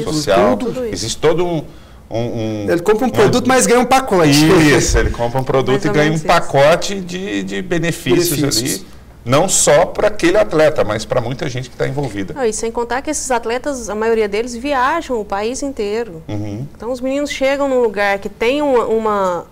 social. Tudo isso. Existe todo ele compra um produto, mas ganha um pacote. Isso, ele compra um produto e ganha um pacote de benefícios ali. Não só para aquele atleta, mas para muita gente que está envolvida. E sem contar que esses atletas, a maioria deles, viajam o país inteiro. Então, os meninos chegam num lugar que tem uma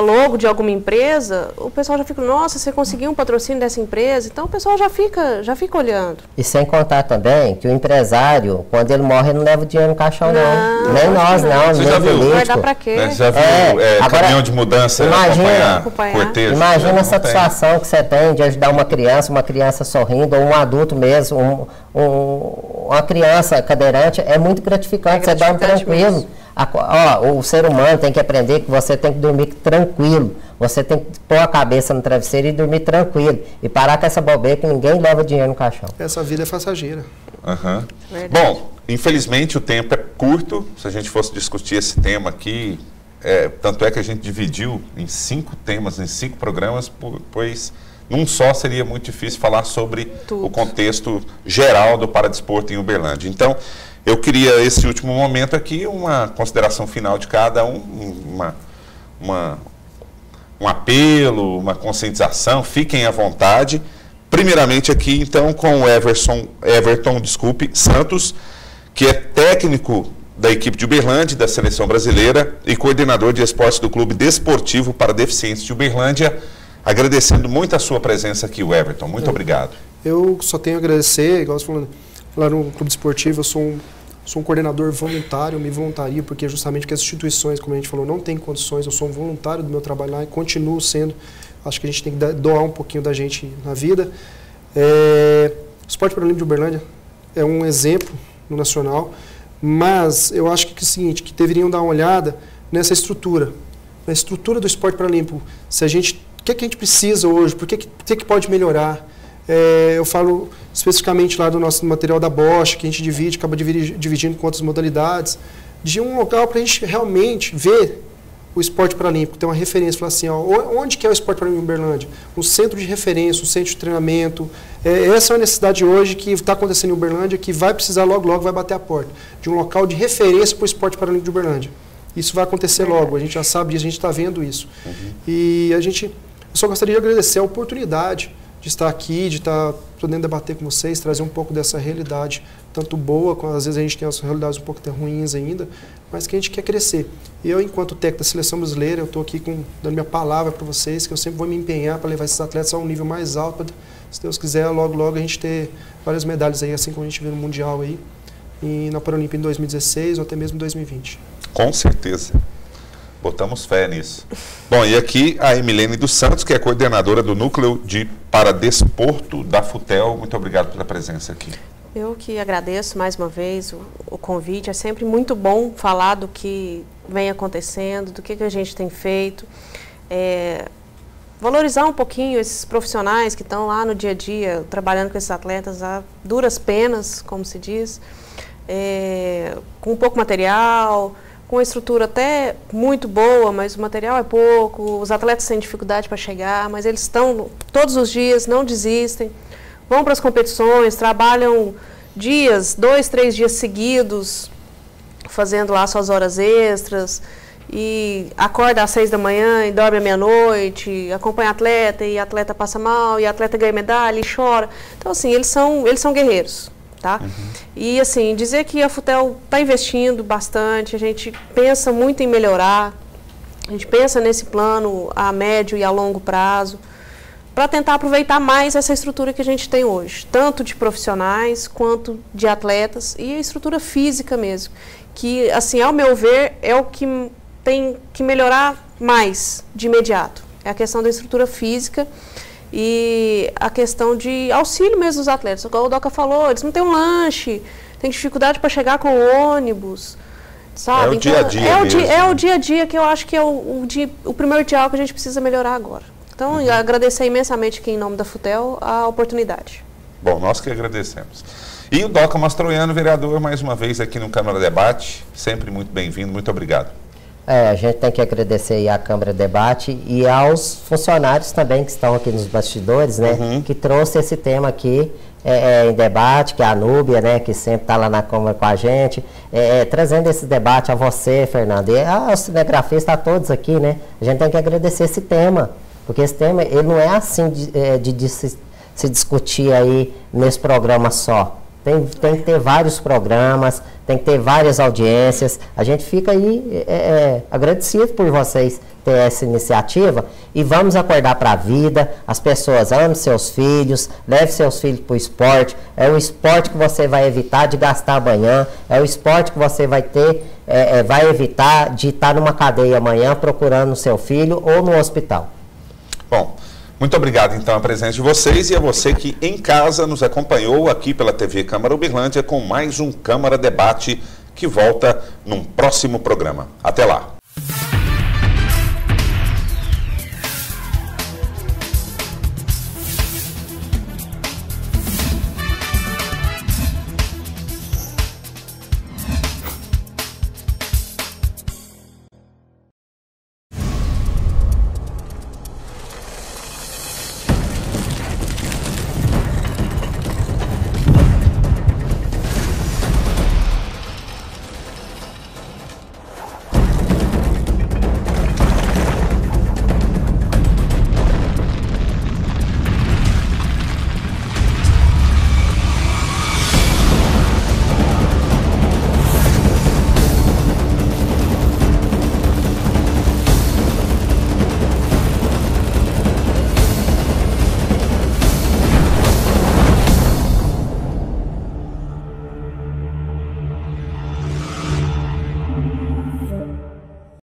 logo de alguma empresa, o pessoal já fica, nossa, você conseguiu um patrocínio dessa empresa? Então, o pessoal já fica olhando. E sem contar também que o empresário, quando ele morre, não leva o dinheiro no caixão, não. Nem nós, não. Você já viu? Vai dar pra quê? Você já viu agora, caminhão de mudança acompanhar cortejo? Imagina a satisfação que você tem de ajudar uma criança sorrindo, ou um adulto mesmo, uma criança cadeirante, é muito gratificante, você dorme tranquilo. O ser humano tem que aprender que você tem que dormir tranquilo. Você tem que pôr a cabeça no travesseiro e dormir tranquilo. E parar com essa bobeira que ninguém leva dinheiro no caixão. Essa vida é passageira. Bom, infelizmente o tempo é curto. Se a gente fosse discutir esse tema aqui, tanto é que a gente dividiu em 5 temas, em 5 programas, pois num só seria muito difícil falar sobre o contexto geral do paradesporto em Uberlândia. Então, eu queria, esse último momento aqui, uma consideração final de cada um apelo, uma conscientização, fiquem à vontade. Primeiramente aqui, então, com o Everton Santos, que é técnico da equipe de Uberlândia, da Seleção Brasileira e coordenador de esportes do Clube Desportivo para Deficientes de Uberlândia. Agradecendo muito a sua presença aqui, Everton. Muito obrigado. Eu só tenho a agradecer, igual você falando, lá no Clube Desportivo, eu sou um coordenador voluntário, me voluntario, porque justamente que as instituições, como a gente falou, não têm condições, eu sou um voluntário do meu trabalho lá e continuo sendo. Acho que a gente tem que doar um pouquinho da gente na vida. O Esporte Paralímpico de Uberlândia é um exemplo no nacional, mas eu acho que é o seguinte, que deveriam dar uma olhada nessa estrutura, na estrutura do esporte paralímpico. O que a gente precisa hoje, por que pode melhorar? Eu falo especificamente lá do nosso material da bocha, que a gente acaba dividindo com outras modalidades, de um local para a gente realmente ver o esporte paralímpico, ter uma referência, falar assim, onde que é o esporte paralímpico em Uberlândia? Um centro de referência, um centro de treinamento. Essa é a necessidade hoje que está acontecendo em Uberlândia, que vai precisar logo vai bater a porta, de um local de referência para o esporte paralímpico de Uberlândia. Isso vai acontecer logo, a gente já sabe disso, a gente está vendo isso. E eu só gostaria de agradecer a oportunidade de estar aqui, de estar podendo debater com vocês, trazer um pouco dessa realidade, tanto boa, quanto às vezes a gente tem as realidades um pouco até ruins ainda, mas que a gente quer crescer. E eu, enquanto técnico da Seleção Brasileira, eu estou aqui dando minha palavra para vocês, que eu sempre vou me empenhar para levar esses atletas a um nível mais alto, para, se Deus quiser, logo, logo a gente ter várias medalhas aí, assim como a gente viu no Mundial aí, e na Paralimpíada em 2016 ou até mesmo em 2020. Com certeza. Botamos fé nisso. Bom, e aqui a Emilene dos Santos, que é coordenadora do Núcleo de Paradesporto da FUTEL. Muito obrigado pela presença aqui. Eu que agradeço mais uma vez o convite. É sempre muito bom falar do que vem acontecendo, do que a gente tem feito. Valorizar um pouquinho esses profissionais que estão lá no dia a dia, trabalhando com esses atletas a duras penas, como se diz, com pouco material, com uma estrutura até muito boa, mas o material é pouco, os atletas têm dificuldade para chegar, mas eles estão todos os dias, não desistem, vão para as competições, trabalham dias, 2, 3 dias seguidos, fazendo lá suas horas extras, e acorda às 6 da manhã e dorme à meia-noite, acompanha atleta, e atleta passa mal, e atleta ganha medalha e chora. Então, assim, eles são guerreiros. Tá? E assim, dizer que a FUTEL está investindo bastante, a gente pensa muito em melhorar, a gente pensa nesse plano a médio e a longo prazo, para tentar aproveitar mais essa estrutura que a gente tem hoje, tanto de profissionais quanto de atletas e a estrutura física mesmo, que assim, ao meu ver, é o que tem que melhorar mais de imediato, é a questão da estrutura física e a questão de auxílio mesmo dos atletas. Igual o Doca falou, eles não têm um lanche, tem dificuldade para chegar com o ônibus, sabe? É o dia a dia é o dia a dia que eu acho que é o primordial que a gente precisa melhorar agora. Então, agradecer imensamente aqui em nome da FUTEL a oportunidade. Bom, nós que agradecemos. E o Doca Mastroianno, vereador, mais uma vez aqui no Câmara Debate, sempre muito bem-vindo, muito obrigado. A gente tem que agradecer aí à Câmara Debate e aos funcionários também que estão aqui nos bastidores, né? Que trouxe esse tema aqui em debate, que é a Núbia, né? Que sempre está lá na Câmara com a gente, trazendo esse debate a você, Fernando, e aos cinegrafistas, a todos aqui, né? A gente tem que agradecer esse tema, porque esse tema, ele não é assim de se discutir aí nesse programa só. Tem que ter vários programas, tem que ter várias audiências. A gente fica aí agradecido por vocês terem essa iniciativa e vamos acordar para a vida. As pessoas amem seus filhos, leve seus filhos para o esporte. É o esporte que você vai evitar de gastar amanhã, é o esporte que você vai vai evitar de estar numa cadeia amanhã procurando o seu filho ou no hospital. Bom, muito obrigado, então, a presença de vocês e a você que em casa nos acompanhou aqui pela TV Câmara Uberlândia com mais um Câmara Debate que volta num próximo programa. Até lá!